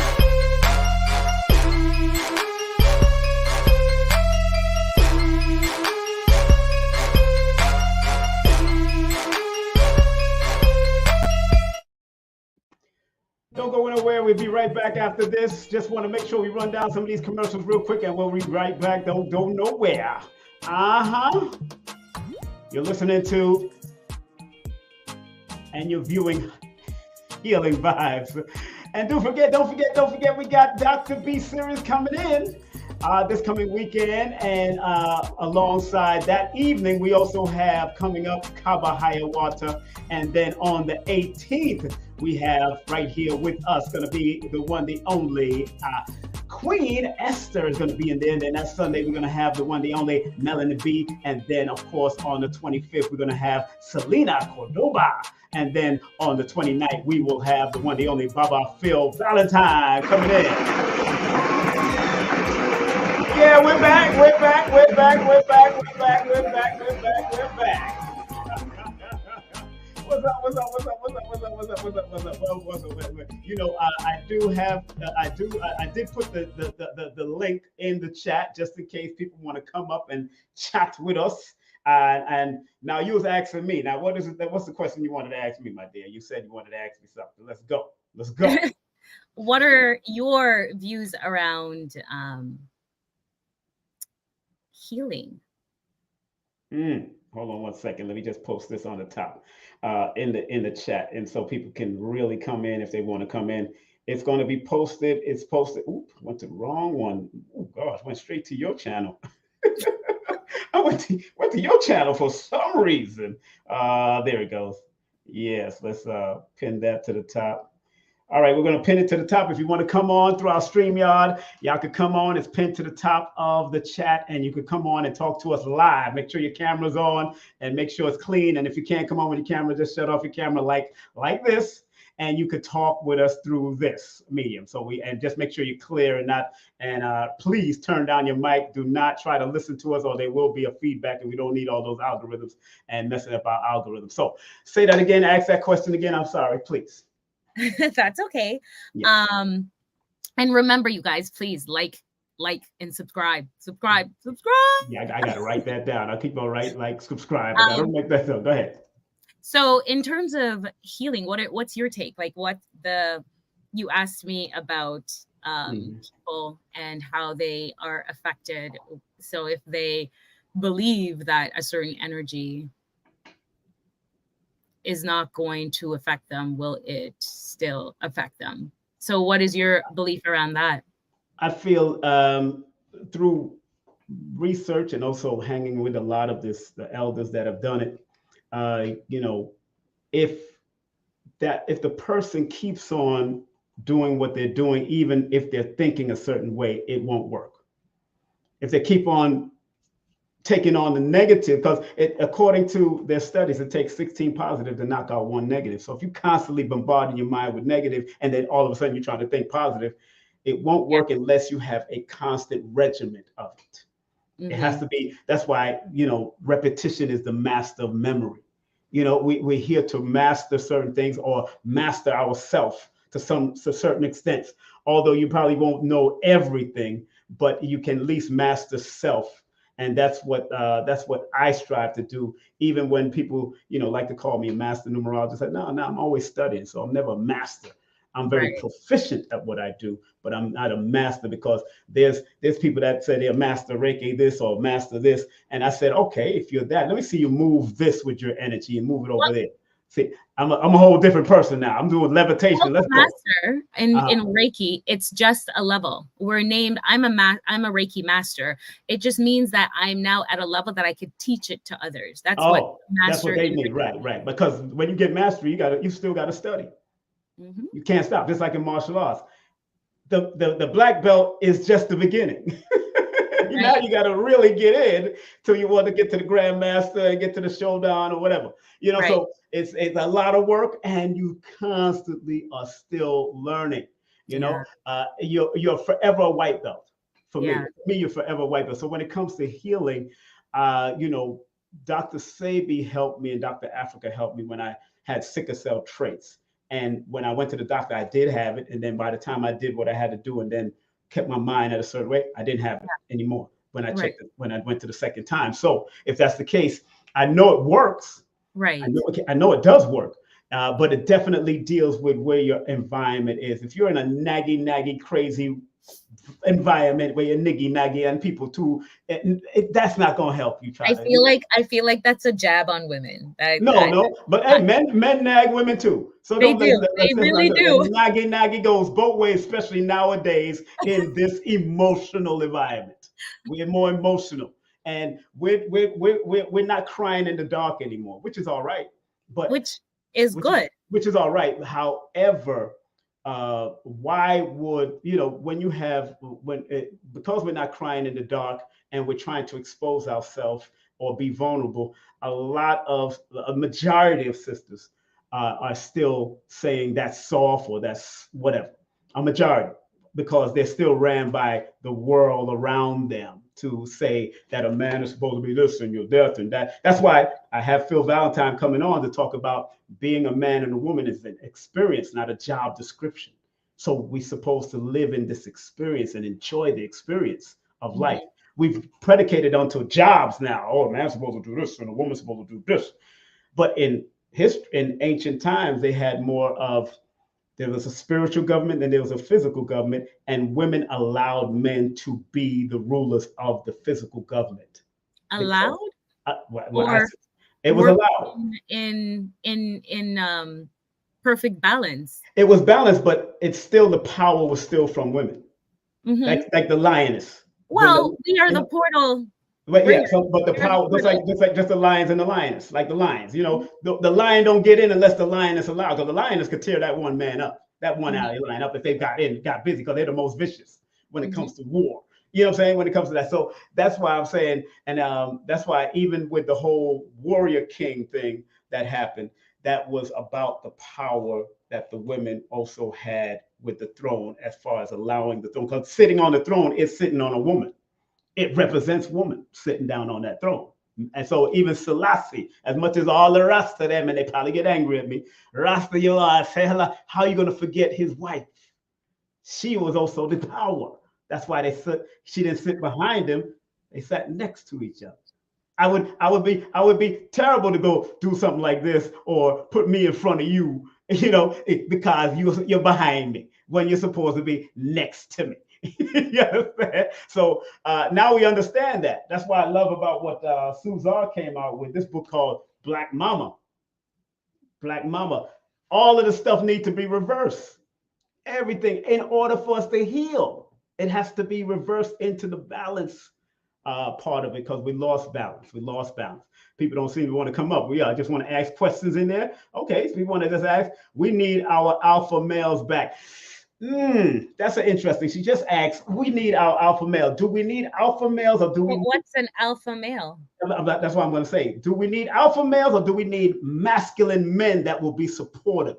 Don't go anywhere. We'll be right back after this. Just want to make sure we run down some of these commercials real quick, and we'll be right back. Don't go nowhere. You're listening to and you're viewing Healing Vibes. And don't forget, we got Dr. B series coming in this coming weekend. And alongside that evening, we also have coming up Kaba Hiawatha. And then on the 18th, we have right here with us going to be the one, the only Queen Esther is going to be in there. And then that Sunday, we're going to have the one, the only Melanie B. And then, of course, on the 25th, we're going to have Selena Cordoba. And then on the 29th, we will have the one, the only Baba Phil Valentine coming in. Yeah, we're back. What's up? You know, I did put the link in the chat just in case people want to come up and chat with us. And now you was asking me. Now, what's the question you wanted to ask me, my dear? You said you wanted to ask me something. Let's go. What are your views around healing? Hold on one second. Let me just post this on the top in the chat, and so people can really come in if they want to come in. It's going to be posted. It's posted. Oop, went to the wrong one. Oh gosh, went straight to your channel. I went to your channel for some reason. There it goes. Yes, let's pin that to the top. All right, we're going to pin it to the top. If you want to come on through our StreamYard, y'all could come on. It's pinned to the top of the chat, and you could come on and talk to us live. Make sure your camera's on and make sure it's clean. And if you can't come on with your camera, just shut off your camera like this. and you could talk with us through this medium. So and just make sure you're clear and please turn down your mic. Do not try to listen to us, or there will be a feedback, and we don't need all those algorithms and messing up our algorithms. So say that again, ask that question again. I'm sorry, please. That's okay. Yes. And remember, you guys, please like and subscribe. Yeah, I got to write that down. I'll keep on subscribe. I got to make that down. Go ahead. So in terms of healing, what's your take? Like you asked me about people and how they are affected. So if they believe that a certain energy is not going to affect them, will it still affect them? So what is your belief around that? I feel through research and also hanging with a lot of the elders that have done it, if the person keeps on doing what they're doing, even if they're thinking a certain way, it won't work. If they keep on taking on the negative, because according to their studies, it takes 16 positive to knock out 1 negative. So if you constantly bombarding your mind with negative, and then all of a sudden you're trying to think positive, it won't work unless you have a constant regimen of it. It has to be. That's why, repetition is the master of memory. We're here to master certain things, or master ourselves to certain extent. Although you probably won't know everything, but you can at least master self. And that's what I strive to do. Even when people, like to call me a master numerologist, I say, no, I'm always studying, so I'm never a master. I'm very proficient at what I do, but I'm not a master, because there's people that say they're master Reiki this or master this. And I said, okay, if you're that, let me see you move this with your energy and move it over there. See, I'm a whole different person now. I'm doing levitation. Let's master in Reiki, it's just a level. We're named. I'm a Reiki master. It just means that I'm now at a level that I could teach it to others. That's what master. That's what they mean, right? Because when you get mastery, you still got to study. You can't stop. Just like in martial arts, the black belt is just the beginning. Now you got to really get in till you want to get to the grandmaster and get to the showdown or whatever. So it's a lot of work, and you constantly are still learning. You're forever a white belt. For me, you're forever a white belt. So when it comes to healing, Dr. Sebi helped me, and Dr. Africa helped me when I had sickle cell traits. And when I went to the doctor, I did have it. And then by the time I did what I had to do and then kept my mind at a certain way, I didn't have it anymore when I checked it, when I went to the second time. So if that's the case, I know it works. Right. I know it does work, but it definitely deals with where your environment is. If you're in a naggy, crazy environment where you're naggy and people too, that's not going to help you. I feel like that's a jab on women. No, but hey, men nag women too. So they really do. Naggy goes both ways, especially nowadays in this emotional environment. We're more emotional, and we're not crying in the dark anymore, which is all right. But which is good. Which is all right. However, why would because we're not crying in the dark and we're trying to expose ourselves or be vulnerable, a majority of sisters are still saying that's soft or that's whatever. A majority, because they're still ran by the world around them to say that a man is supposed to be this and you're that and that. That's why I have Phil Valentine coming on to talk about being a man and a woman is an experience, not a job description. So we're supposed to live in this experience and enjoy the experience of life. We've predicated onto jobs now. Oh, a man's supposed to do this and a woman's supposed to do this. But in ancient times, they had more of, there was a spiritual government and there was a physical government, and women allowed men to be the rulers of the physical government. Allowed? It was allowed in perfect balance. It was balanced, but it's still, the power was still from women, like the lioness. Well, we are the portal. But but the power, just the lions and the lioness, like the lions. The lion don't get in unless the lioness allowed, because the lioness could tear that one man up, that one alley lion up if they got busy, because they're the most vicious when it comes to war. You know what I'm saying? When it comes to that. So that's why I'm saying, and that's why even with the whole warrior king thing that happened, that was about the power that the women also had with the throne, as far as allowing the throne. Because sitting on the throne is sitting on a woman. It represents woman sitting down on that throne. And so even Selassie, as much as all the rest of them, and they probably get angry at me, Rasta, you are, how are you going to forget his wife? She was also the power. That's why she didn't sit behind him. They sat next to each other. I would be terrible to go do something like this or put me in front of you, because you're behind me when you're supposed to be next to me. You understand? So now we understand that. That's why I love about what Suzar came out with, this book called Black Mama. Black Mama. All of the stuff needs to be reversed. Everything, in order for us to heal, it has to be reversed into the balance part of it, because we lost balance. People don't seem to want to come up. We just want to ask questions in there. Okay, so we want to just ask. We need our alpha males back. That's an interesting. She just asked, we need our alpha male. Do we need alpha males, or do we? What's an alpha male? That's what I'm going to say. Do we need alpha males, or do we need masculine men that will be supportive?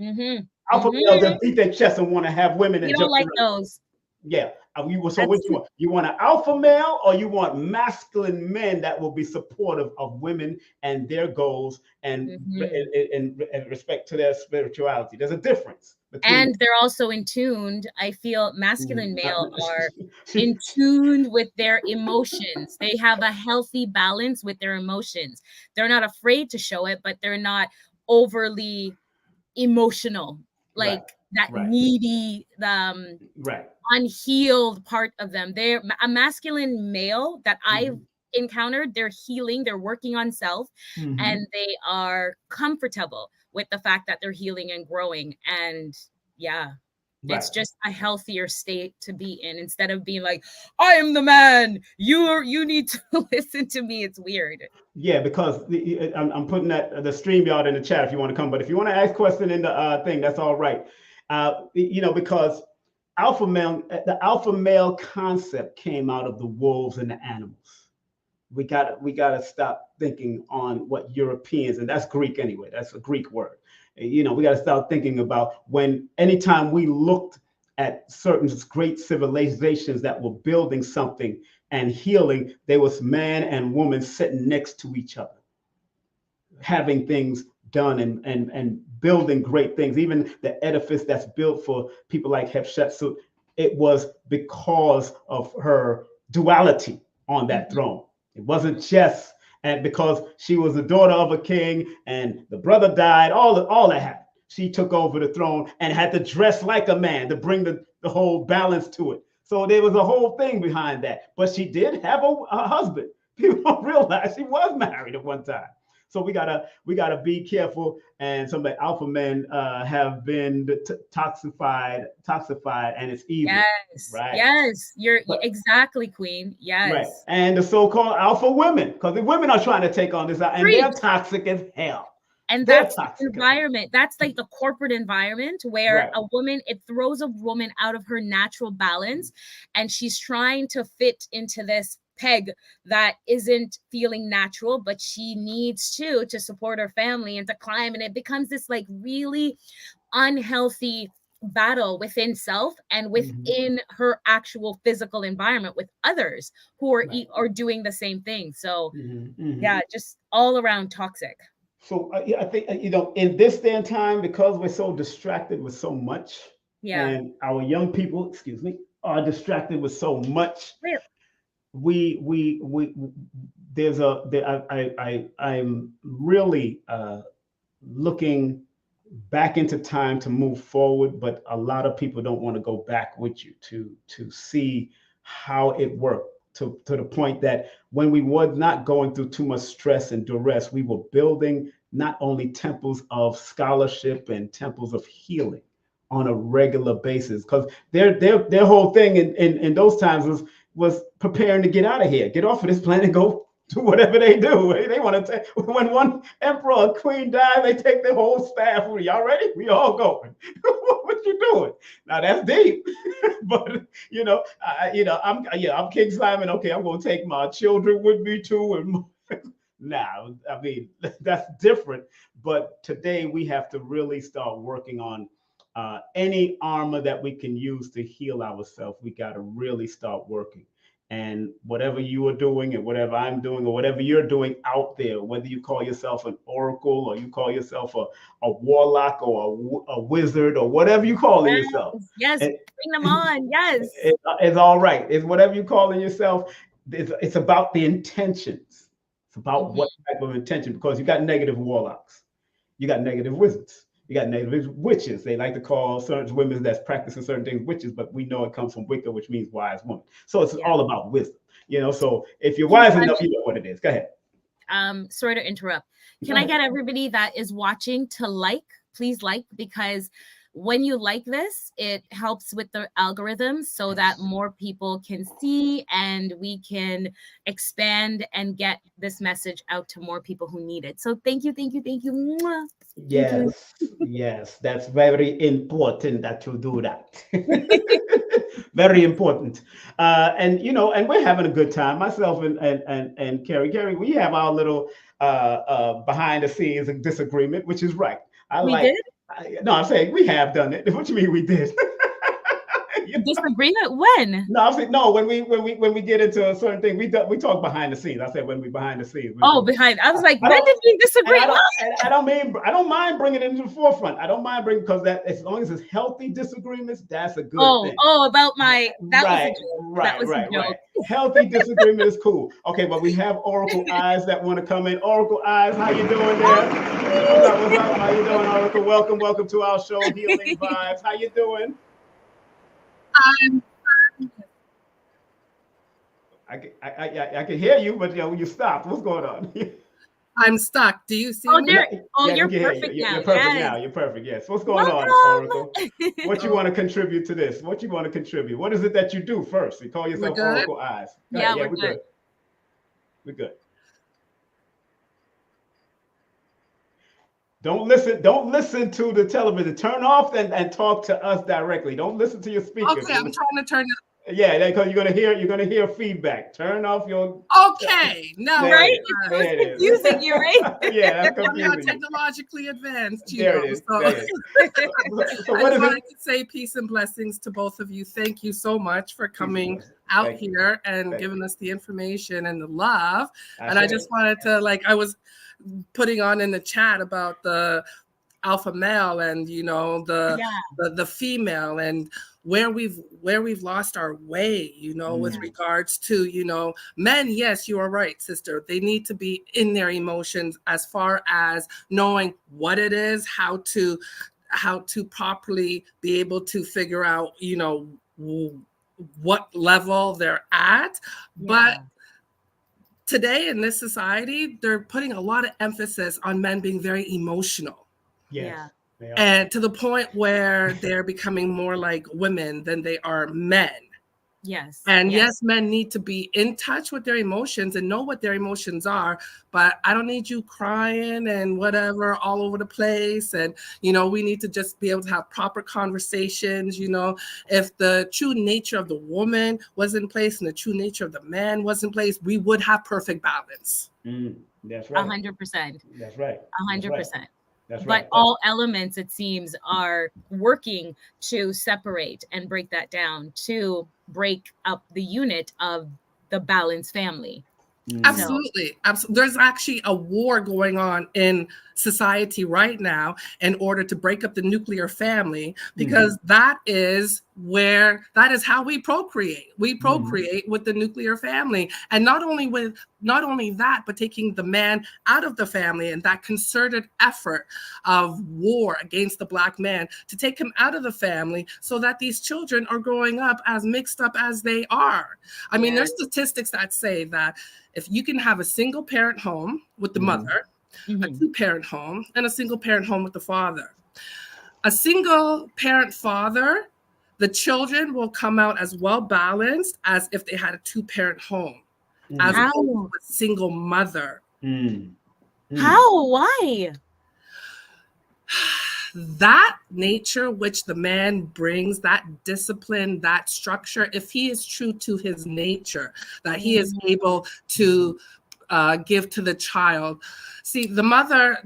Mm-hmm. Alpha males that beat their chest and want to have women. You don't like those. Yeah. So what you want? You want an alpha male, or you want masculine men that will be supportive of women and their goals and in respect to their spirituality? There's a difference. And they're also in tune. I feel masculine male are in tune with their emotions. They have a healthy balance with their emotions. They're not afraid to show it, but they're not overly emotional, like needy, unhealed part of them. They're a masculine male that I've encountered. They're healing, they're working on self, and they are comfortable with the fact that they're healing and growing. And it's just a healthier state to be in, instead of being like, I am the man, you need to listen to me. It's weird. Yeah, because I'm putting the StreamYard in the chat if you want to come, but if you want to ask a question in the thing, that's all right. Because the alpha male concept came out of the wolves and the animals. We gotta stop thinking on what Europeans, and that's Greek anyway. That's a Greek word. We gotta start thinking about anytime we looked at certain great civilizations that were building something and healing, there was man and woman sitting next to each other, having things done and building great things. Even the edifice that's built for people like Hatshepsut, it was because of her duality on that throne. It wasn't just because she was the daughter of a king and the brother died, all that happened. She took over the throne and had to dress like a man to bring the whole balance to it. So there was a whole thing behind that. But she did have a husband. People don't realize she was married at one time. So we gotta be careful. And some of the alpha men have been toxified, and it's evil. Yes, right? Yes, you're exactly, Queen. Yes. Right. And the so-called alpha women, because the women are trying to take on this, and they're toxic as hell. And that's the environment. That's like the corporate environment where it throws a woman out of her natural balance, and she's trying to fit into this peg that isn't feeling natural, but she needs to support her family and to climb. And it becomes this like really unhealthy battle within self and within her actual physical environment with others who are doing the same thing. So just all around toxic. So I think, in this day and time, because we're so distracted with so much, and our young people, are distracted with so much, I'm really looking back into time to move forward, but a lot of people don't want to go back with you to see how it worked. To the point that when we were not going through too much stress and duress, we were building not only temples of scholarship and temples of healing on a regular basis, because their whole thing in those times was preparing to get out of here, get off of this planet, and go do whatever they do. They want to take, when one emperor or queen dies, they take their whole staff. Y'all ready? We all going. What you doing? Now that's deep, but I'm King Simon. Okay, I'm gonna take my children with me too, and Now, I mean, that's different. But today we have to really start working on any armor that we can use to heal ourselves. We got to really start working. And whatever you are doing, and whatever I'm doing, or whatever you're doing out there, whether you call yourself an oracle, or you call yourself a warlock, or a wizard, or whatever you calling yourself, yes, bring them on. Yes, it's all right. It's whatever you calling yourself. It's about the intentions. It's about what type of intention, because you got negative warlocks, you got negative wizards, you got negative witches. They like to call certain women that's practicing certain things witches, but we know it comes from Wicca, which means wise woman. So it's all about wisdom, you know. So if you're wise enough, you know what it is. Go ahead. Sorry to interrupt. Can I get everybody that is watching to please like, because when you like this, it helps with the algorithms so that more people can see and we can expand and get this message out to more people who need it. So thank you. Mwah. Yes, yes, that's very important that you do that. Very important. And you know, and we're having a good time. Myself and Kerry, we have our little behind the scenes disagreement, which is right. No, I'm saying we have done it. What you mean we did? Disagreement when? No, I'm saying no. When we get into a certain thing, we talk behind the scenes. I said when we behind the scenes. Behind. I was like, when did we disagree? I don't mind bringing it into the forefront. I don't mind bringing, because that, as long as it's healthy disagreements, that's a good thing. About my that was a joke. Right. Healthy disagreement is cool. Okay, but we have Oracle Eyes that want to come in. Oracle Eyes, how you doing there? What's up? How you doing, Oracle? Welcome to our show, Healing Vibes. How you doing? I can hear you, but you stopped. What's going on? I'm stuck. Do you see me? You're perfect now. You're perfect now. You're perfect. Yes. What's going on, Oracle? What you want to contribute to this? What you want to contribute? What is it that you do first? You call yourself Oracle Eyes. Yeah, we're good. We're good. Don't listen to the television. Turn off and talk to us directly. Don't listen to your speakers. Okay, I'm trying to turn it. Yeah, because you're gonna hear feedback. Turn off your. Okay, no, right? It's confusing you, right? Yeah, that's confusing. I'm not technologically advanced. There it is. So, so what I is wanted it? to say peace and blessings to both of you. Thank you so much for coming out here and giving us the information and the love. I just wanted to, I was putting on in the chat about the alpha male and the female, and where we've lost our way, with regards to, men. Yes, you are right, sister. They need to be in their emotions as far as knowing what it is, how to properly be able to figure out, what level they're at. But today in this society, they're putting a lot of emphasis on men being very emotional. Yeah. And to the point where they're becoming more like women than they are men. Yes. And yes, men need to be in touch with their emotions and know what their emotions are. But I don't need you crying and whatever all over the place. And, we need to just be able to have proper conversations. If the true nature of the woman was in place and the true nature of the man was in place, we would have perfect balance. That's right. 100%. That's right. 100%. That's right. But all elements, it seems, are working to separate and break that down, to break up the unit of the balanced family. Absolutely. There's actually a war going on in society right now in order to break up the nuclear family, because that is how we procreate. We procreate with the nuclear family. And not only that, but taking the man out of the family, and that concerted effort of war against the Black man to take him out of the family so that these children are growing up as mixed up as they are. I mean, there's statistics that say that if you can have a single parent home with the mother, a 2-parent home, and a single parent home with the father, a single parent father, the children will come out as well balanced as if they had a 2-parent home, as opposed to a single mother. How? Why? That nature which the man brings, that discipline, that structure, if he is true to his nature, that he is able to give to the child. See, the mother,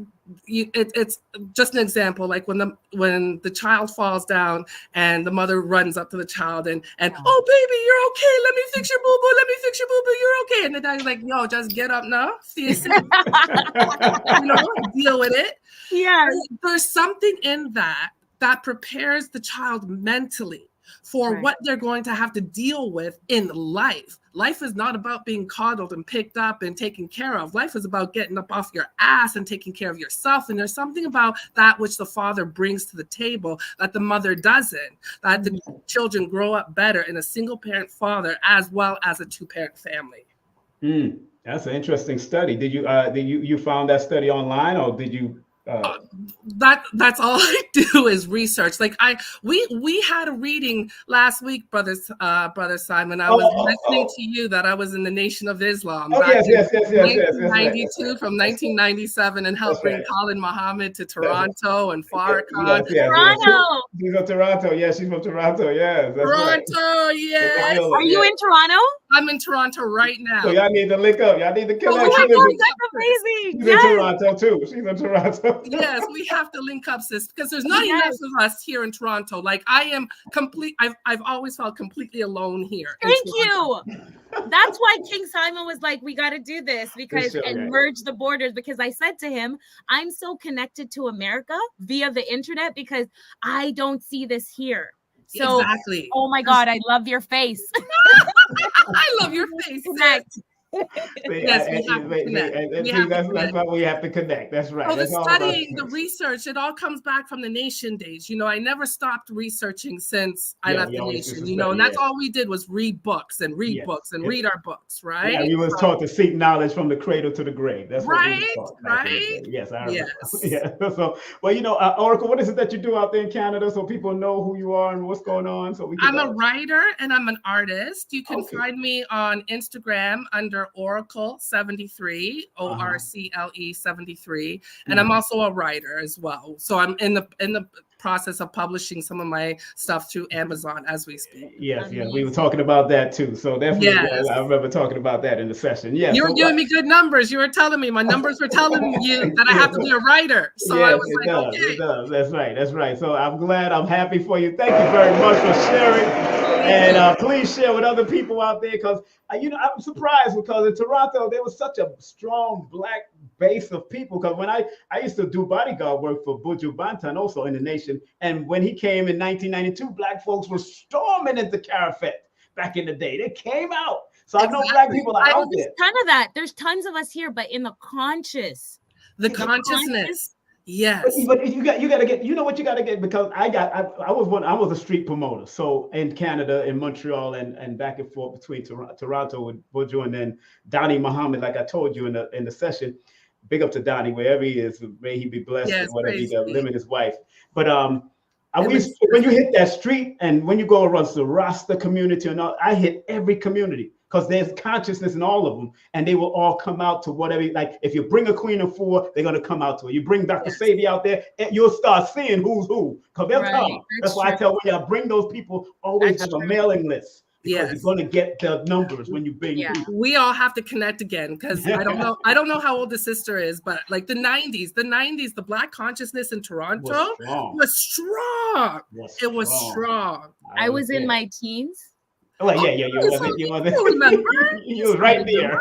it's just an example, like when the child falls down and the mother runs up to the child and oh baby, you're okay, let me fix your boo-boo, let me fix your boo-boo, you're okay. And the daddy's like, yo, just get up now, see you soon. Deal with it. Yeah. There's something in that prepares the child mentally for what they're going to have to deal with in life. Life is not about being coddled and picked up and taken care of. Life is about getting up off your ass and taking care of yourself. And there's something about that which the father brings to the table that the mother doesn't, that the children grow up better in a single parent father as well as a two-parent family. That's an interesting study. Did you found that study online, or did you that's all I do is research. Like we had a reading last week, brother Simon. I was listening to you that I was in the Nation of Islam. Yes. 1992 from 1997, and helped bring Colin Muhammad to Toronto and Farrakhan. Toronto. She's from Toronto. Yeah, she's from Toronto. Yeah, Toronto. Yeah. Are you in Toronto? I'm in Toronto right now. So y'all need to link up. Y'all need to connect. Oh my God, that's amazing. She's in Toronto too. She's in Toronto. Yes, we have to link up, sis, because there's not enough of us here in Toronto. Like I am complete. I've always felt completely alone here. Thank you. That's why King Simon was like, we got to do this because and merge the borders. Because I said to him, I'm so connected to America via the internet because I don't see this here. So, exactly. Oh my God, I love your face. I love your face. Connect. Yes, we have to connect. That's why we have to connect. That's right. So the studying, the research, it all comes back from the Nation days. I never stopped researching since I left the Nation. And that's all we did was read books and read books and read our books, right? Yeah, you was taught to seek knowledge from the cradle to the grave. That's right, what we were taught. right. Yes, I remember. Yeah. So, well, Oracle, what is it that you do out there in Canada so people know who you are and what's going on? So I'm a writer and I'm an artist. You can find me on Instagram under Oracle 73, ORCLE 73, and I'm also a writer as well. So I'm in the process of publishing some of my stuff through Amazon as we speak. Yes, we were talking about that too. So definitely, I remember talking about that in the session. Yes, you were giving me good numbers. You were telling me my numbers were telling you that I have to be a writer. So I was like, okay, it does. That's right. So I'm happy for you. Thank you very much for sharing. And please share with other people out there because, I'm surprised because in Toronto, there was such a strong Black base of people. Because when I used to do bodyguard work for Buju Banton also in the Nation. And when he came in 1992, Black folks were storming into Carafet back in the day. They came out. So I know Black people are out there. There's a ton of that. There's tons of us here, but in the consciousness. Yes, but you got to get. You know what you got to get because I was a street promoter. So in Canada, in Montreal, and back and forth between Toronto with Buju and then Donnie Muhammad, like I told you in the session. Big up to Donnie wherever he is. May he be blessed and whatever he does, him and his wife. But when you hit that street and when you go around the Rasta community and all, I hit every community. Because there's consciousness in all of them, and they will all come out to whatever. Like if you bring a Queen of Four, they're gonna come out to it. You bring Dr. Sadie out there, and you'll start seeing who's who. Because they'll come. That's why I tell you, bring those people. Always have a mailing list. Because you're gonna get the numbers when you bring people. We all have to connect again because I don't know how old the sister is, but like the 90s, the Black consciousness in Toronto was strong. It was strong. I was in my teens. Oh yeah, you was right there.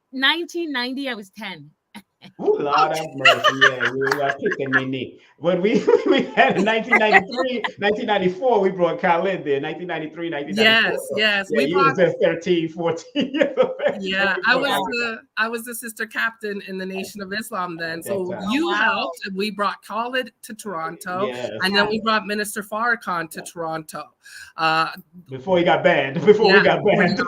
1990, I was 10. Ooh, Lord have mercy. Yeah, we were kicking me knee. When we had in 1993, 1994, we brought Khalid there. 1993, 1994. Yes. Yeah, you was just 13, 14 years old. Yeah, I was the sister captain in the Nation of Islam then. So you helped, and we brought Khalid to Toronto, and then we brought Minister Farrakhan to Toronto. Before he got banned. We got banned.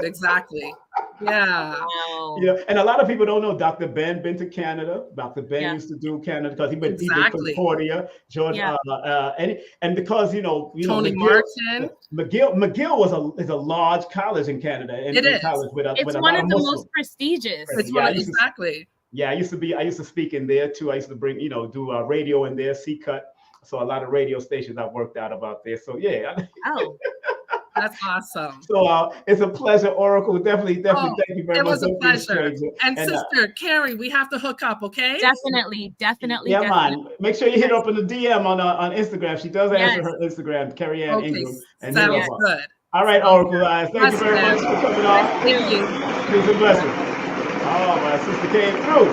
Exactly. Yeah. Wow. And a lot of people don't know Dr. Ben been to Canada. Dr. Ben used to do Canada because he did Concordia, George, and because Tony Martin, McGill is a large college in Canada. It's one of the most prestigious. Exactly. Yeah, I used to speak in there too. I used to bring do radio in there, C-Cut. So a lot of radio stations I've worked out about there. So yeah. Oh. That's awesome. So it's a pleasure, Oracle. Definitely, Oh, thank you very it much. was a Don't be pleasure. stranger. And And sister Kerry, we have to hook up, okay? Definitely. yeah, man. Make sure you hit her Yes. up in the DM on Instagram. She does answer Yes. her Instagram, Kerry-Ann Okay, Ingram, and hit her sounds up. good. All right, Oracle guys. Thank you very much for coming on. Thank you. Peace and blessings. Oh, my sister came through.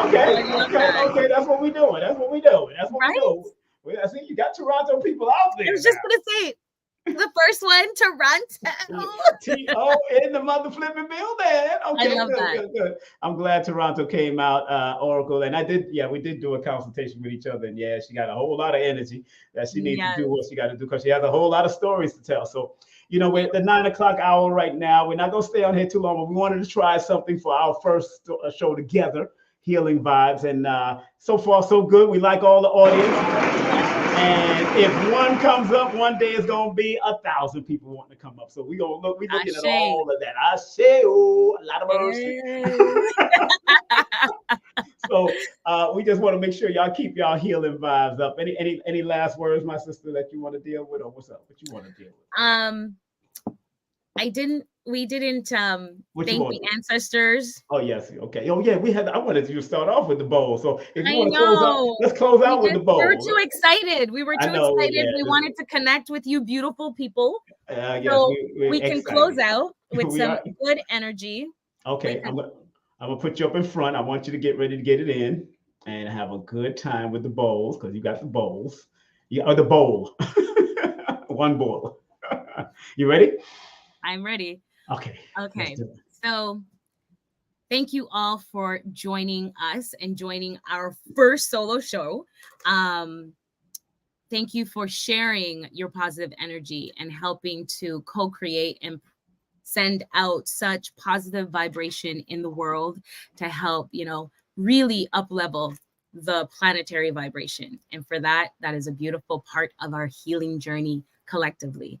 Okay, Oh, I love that. okay. That's what we doing. That's what we doing. Right? I see you got Toronto people out there. I was just gonna say the first one, Toronto. T.O. in the mother flipping building. Okay, I love that. Good. I'm glad Toronto came out, Oracle. And we did do a consultation with each other. And yeah, she got a whole lot of energy that she needs to do what she got to do because she has a whole lot of stories to tell. So, we're at the 9 o'clock hour right now. We're not going to stay on here too long, but we wanted to try something for our first show together, Healing Vibes. And so far, so good. We like all the audience. And if one comes up, one day it's gonna be 1,000 people wanting to come up. So we looking at all of that. I say, a lot of mercy. So we just want to make sure y'all keep y'all healing vibes up. Any last words, my sister, that you want to deal with, or what's up? What you want to deal with? We didn't thank the ancestors. Oh yes, okay. Oh yeah, I wanted you to start off with the bowl. So if you want to close out, let's close out with the bowl. We were too excited. We wanted to connect with you, beautiful people. Yes, so we can close out with some good energy. Okay, I'm gonna put you up in front. I want you to get ready to get it in and have a good time with the bowls because you got the bowls. The bowl. One bowl. You ready? I'm ready. Okay. So thank you all for joining us and joining our first solo show. Thank you for sharing your positive energy and helping to co-create and send out such positive vibration in the world to help, really up-level the planetary vibration. And for that is a beautiful part of our healing journey collectively.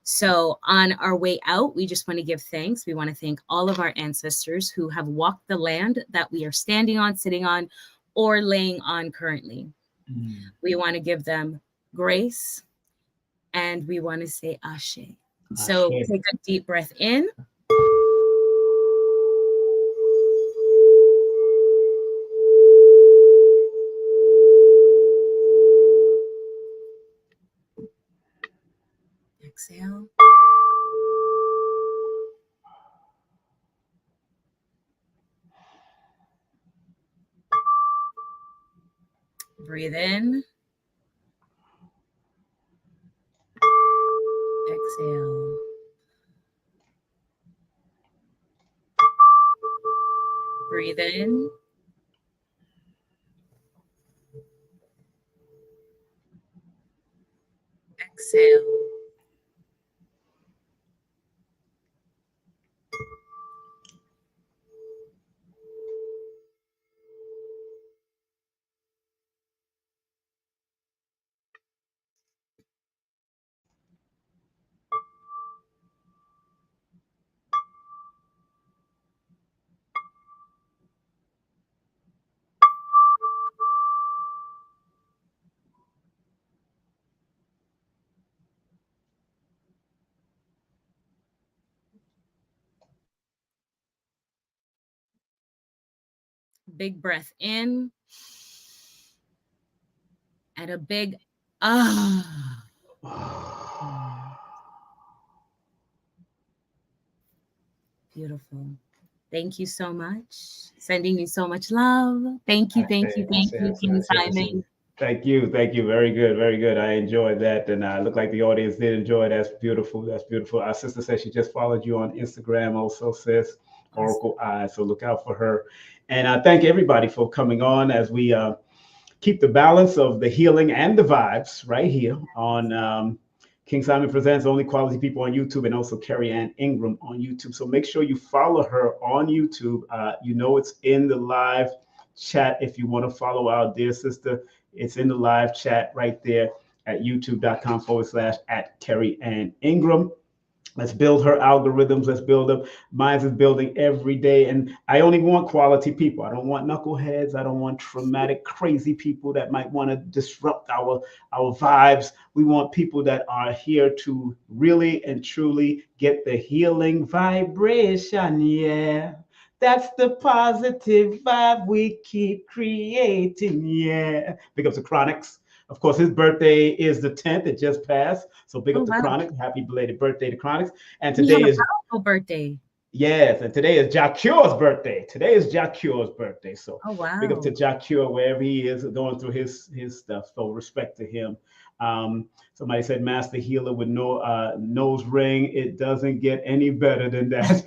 So on our way out, we just want to give thanks. We want to thank all of our ancestors who have walked the land that we are standing on, sitting on, or laying on currently. We want to give them grace, and we want to say Ashe. So take a deep breath in. Exhale. Breathe in. Exhale. Breathe in. Exhale. Big breath in. And a big Beautiful. Thank you so much. Sending you so much love. Thank you, King Simon. Thank you. Very good. I enjoyed that, and look like the audience did enjoy it. That's beautiful. Our sister said she just followed you on Instagram. Also, sis Oracle Eyes. So look out for her. And I thank everybody for coming on as we keep the balance of the healing and the vibes right here on King Simon Presents Only Quality People on YouTube, and also Kerry-Ann Ingram on YouTube. So make sure you follow her on YouTube. It's in the live chat. If you want to follow our dear sister, it's in the live chat right there at youtube.com/@Kerry-Ann Ingram. Let's build her algorithms. Let's build up. Mine is building every day. And I only want quality people. I don't want knuckleheads. I don't want traumatic, crazy people that might want to disrupt our vibes. We want people that are here to really and truly get the healing vibration. Yeah. That's the positive vibe we keep creating. Yeah. Big up to Chronix. Of course, his birthday is the 10th. It just passed. So big up to Chronix. Happy belated birthday to Chronix. And today is a powerful birthday. Yes, and today is Jacure's birthday. Today is Jacure's birthday. So big up to Jacure wherever he is going through his stuff. So respect to him. Somebody said Master Healer with no nose ring. It doesn't get any better than that.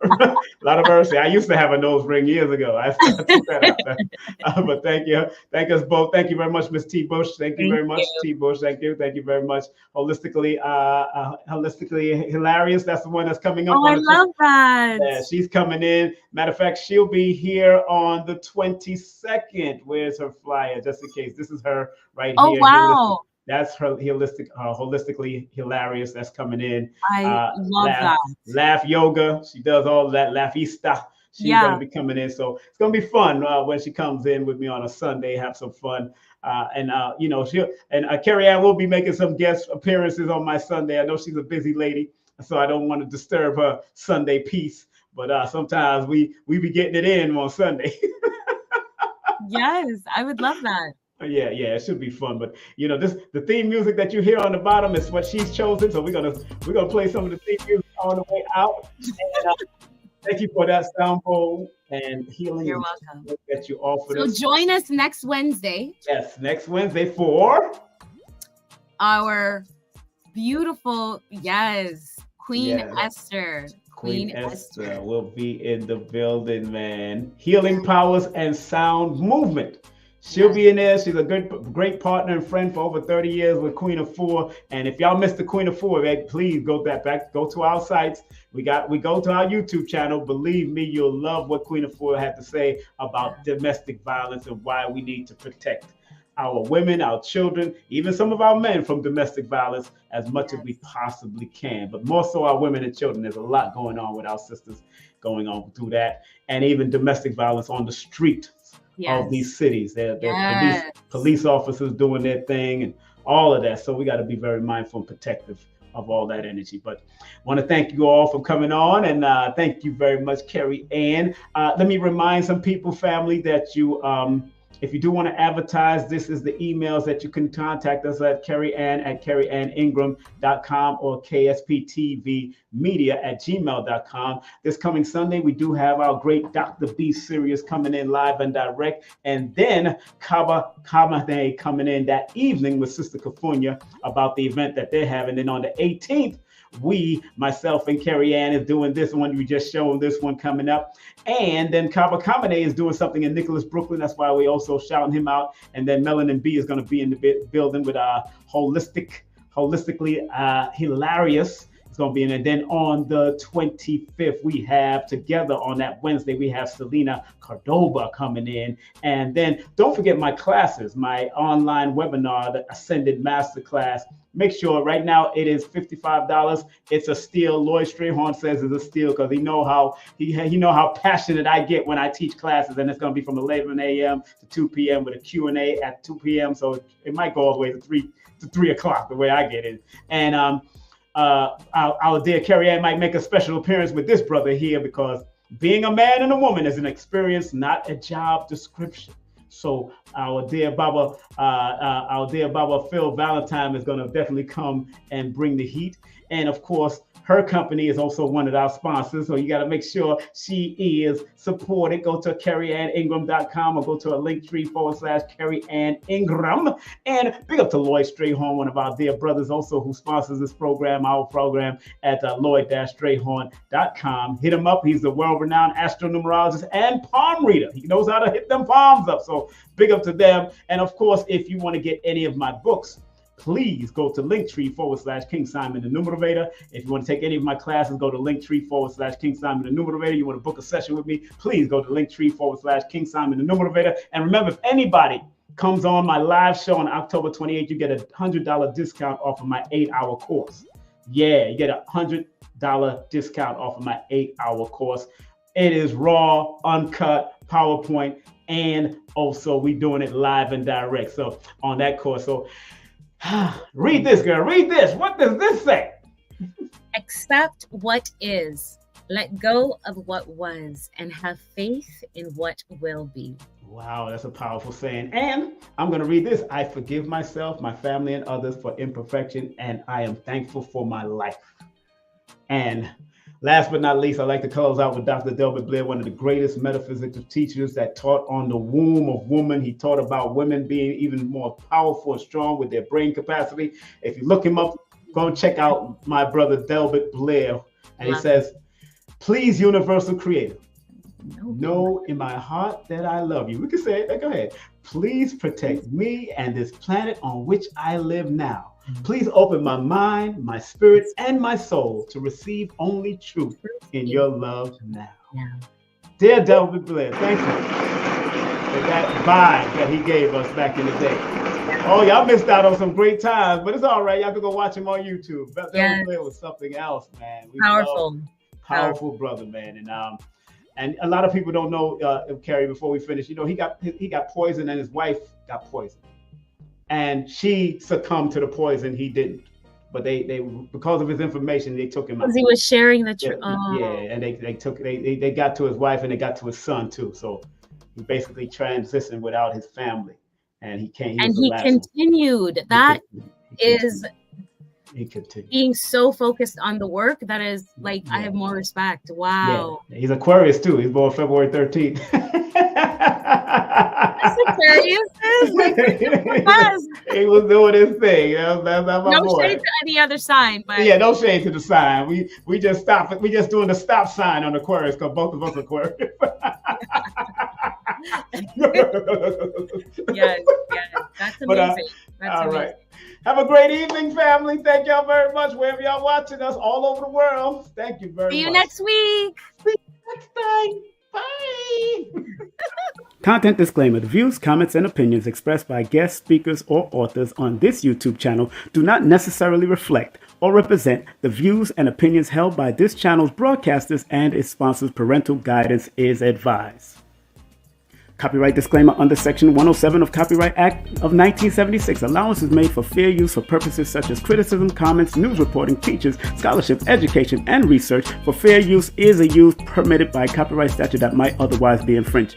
A lot of mercy. I used to have a nose ring years ago. I took that out. But thank you. Thank us both. Thank you very much, Miss T. Bush. Thank you very much, T. Bush. Thank you. Thank you very much. Holistically hilarious. That's the one that's coming up. Oh, I love that. Yeah, she's coming in. Matter of fact, she'll be here on the 22nd. Where's her flyer? Just in case. This is her right here. Oh, wow. That's her holistically hilarious. That's coming in. I love that. Laugh yoga. She does all that. Laugista. She's going to be coming in. So it's going to be fun when she comes in with me on a Sunday. Have some fun. Kerry-Ann will be making some guest appearances on my Sunday. I know she's a busy lady, so I don't want to disturb her Sunday peace. But sometimes we be getting it in on Sunday. Yes, I would love that. Yeah, it should be fun. But the theme music that you hear on the bottom is what she's chosen. So we're gonna play some of the theme music on the way out. And, thank you for that sample and healing. You're welcome. That you offered us. So join us next Wednesday. Yes, next Wednesday for our beautiful Queen Esther. Queen Esther will be in the building, man. Healing powers and sound movement. She'll be in there. She's a great partner and friend for over 30 years with Queen of Four. And if y'all missed the Queen of Four, please go to our sites. We go to our YouTube channel. Believe me, you'll love what Queen of Four had to say about domestic violence and why we need to protect our women, our children, even some of our men from domestic violence as much as we possibly can. But more so our women and children. There's a lot going on with our sisters going on through that. And even domestic violence on the street. Of these cities. They're police officers doing their thing and all of that. So we got to be very mindful and protective of all that energy. But I want to thank you all for coming on, and thank you very much, Kerry-Ann. Let me remind some people, family, that you if you do want to advertise, this is the emails that you can contact us at Kerry-Ann at kerryanningram.com or ksPTVmedia@gmail.com. This coming Sunday, we do have our great Dr. B series coming in live and direct. And then Kaba Kamade coming in that evening with Sister Kafunya about the event that they're having. And on the 18th, myself and Kerry-Ann is doing this one. We just showed this one coming up. And then Kaba Kamade is doing something in Nicholas, Brooklyn. That's why we also shouting him out. And then Melanin B is going to be in the building with holistically hilarious. It's going to be in. And then on the 25th, we have together on that Wednesday, we have Selena Cordoba coming in. And then don't forget my classes, my online webinar, the Ascended Masterclass. Make sure right now it is $55. It's a steal. Lloyd Strayhorn says it's a steal because he know how passionate I get when I teach classes, and it's going to be from 11 a.m. to 2 p.m. with a Q&A at 2 p.m. So it might go all the way to 3 o'clock the way I get it. And our dear Kerry-Ann might make a special appearance with this brother here because being a man and a woman is an experience, not a job description. So our dear Baba Phil Valentine is going to definitely come and bring the heat. And of course, her company is also one of our sponsors. So you got to make sure she is supported. Go to kerryanningram.com or go to a linktree/Kerry-Ann Ingram. And big up to Lloyd Strayhorn, one of our dear brothers also who sponsors this program, our program at lloyd-strayhorn.com. Hit him up. He's a world-renowned astronumerologist and palm reader. He knows how to hit them palms up. So big up to them. And of course, if you want to get any of my books, please go to linktree/King Simon the Numerator. If you want to take any of my classes, go to linktree/King Simon the Numerator. You want to book a session with me, please go to linktree/King Simon the Numerator. And remember, if anybody comes on my live show on October 28th, you get a $100 discount off of my 8-hour course. Yeah, you get $100 discount off of my 8-hour course. It is raw, uncut, PowerPoint, and also we doing it live and direct. So on that course, so read this, girl, read this. What does this say? Accept what is, let go of what was, and have faith in what will be. Wow, that's a powerful saying. And I'm going to read this. I forgive myself, my family, and others for imperfection, and I am thankful for my life. And last but not least, I'd like to close out with Dr. Delbert Blair, one of the greatest metaphysical teachers that taught on the womb of woman. He taught about women being even more powerful and strong with their brain capacity. If you look him up, go and check out my brother Delbert Blair. And he says, please, universal creator, know in my heart that I love you. We can say it. Go ahead. Please protect me and this planet on which I live now. Please open my mind, my spirit, and my soul to receive only truth in your love now. Dear Delbert Blair, thank you for that vibe that he gave us back in the day. Oh, y'all missed out on some great times, but it's all right. Y'all can go watch him on YouTube. Delbert Blair was something else, man. Powerful brother, man. And a lot of people don't know, Kerry, before we finish, you know, he got poisoned and his wife got poisoned. And she succumbed to the poison. He didn't. But they because of his information, they took him out. Because he was sharing the truth. Yeah, and they got to his wife and they got to his son too. So he basically transitioned without his family. And he continued. He continued. Being so focused on the work, that is like, I have more respect. Wow. Yeah. He's Aquarius too. He's born February 13th. That's Aquarius is like, he was doing his thing. That's my no boy. shade to any other sign, but yeah, no shade to the sign. We just stopped. We just doing the stop sign on Aquarius because both of us Aquarius. yes, that's amazing. All right. Have a great evening, family. Thank y'all very much. Wherever y'all watching us all over the world. Thank you very much. See you next week. See you next time. Bye. Content disclaimer. The views, comments, and opinions expressed by guest speakers or authors on this YouTube channel do not necessarily reflect or represent the views and opinions held by this channel's broadcasters and its sponsors. Parental guidance is advised. Copyright disclaimer under Section 107 of Copyright Act of 1976. Allowance is made for fair use for purposes such as criticism, comments, news reporting, teachers, scholarship, education, and research. For fair use is a use permitted by copyright statute that might otherwise be infringed.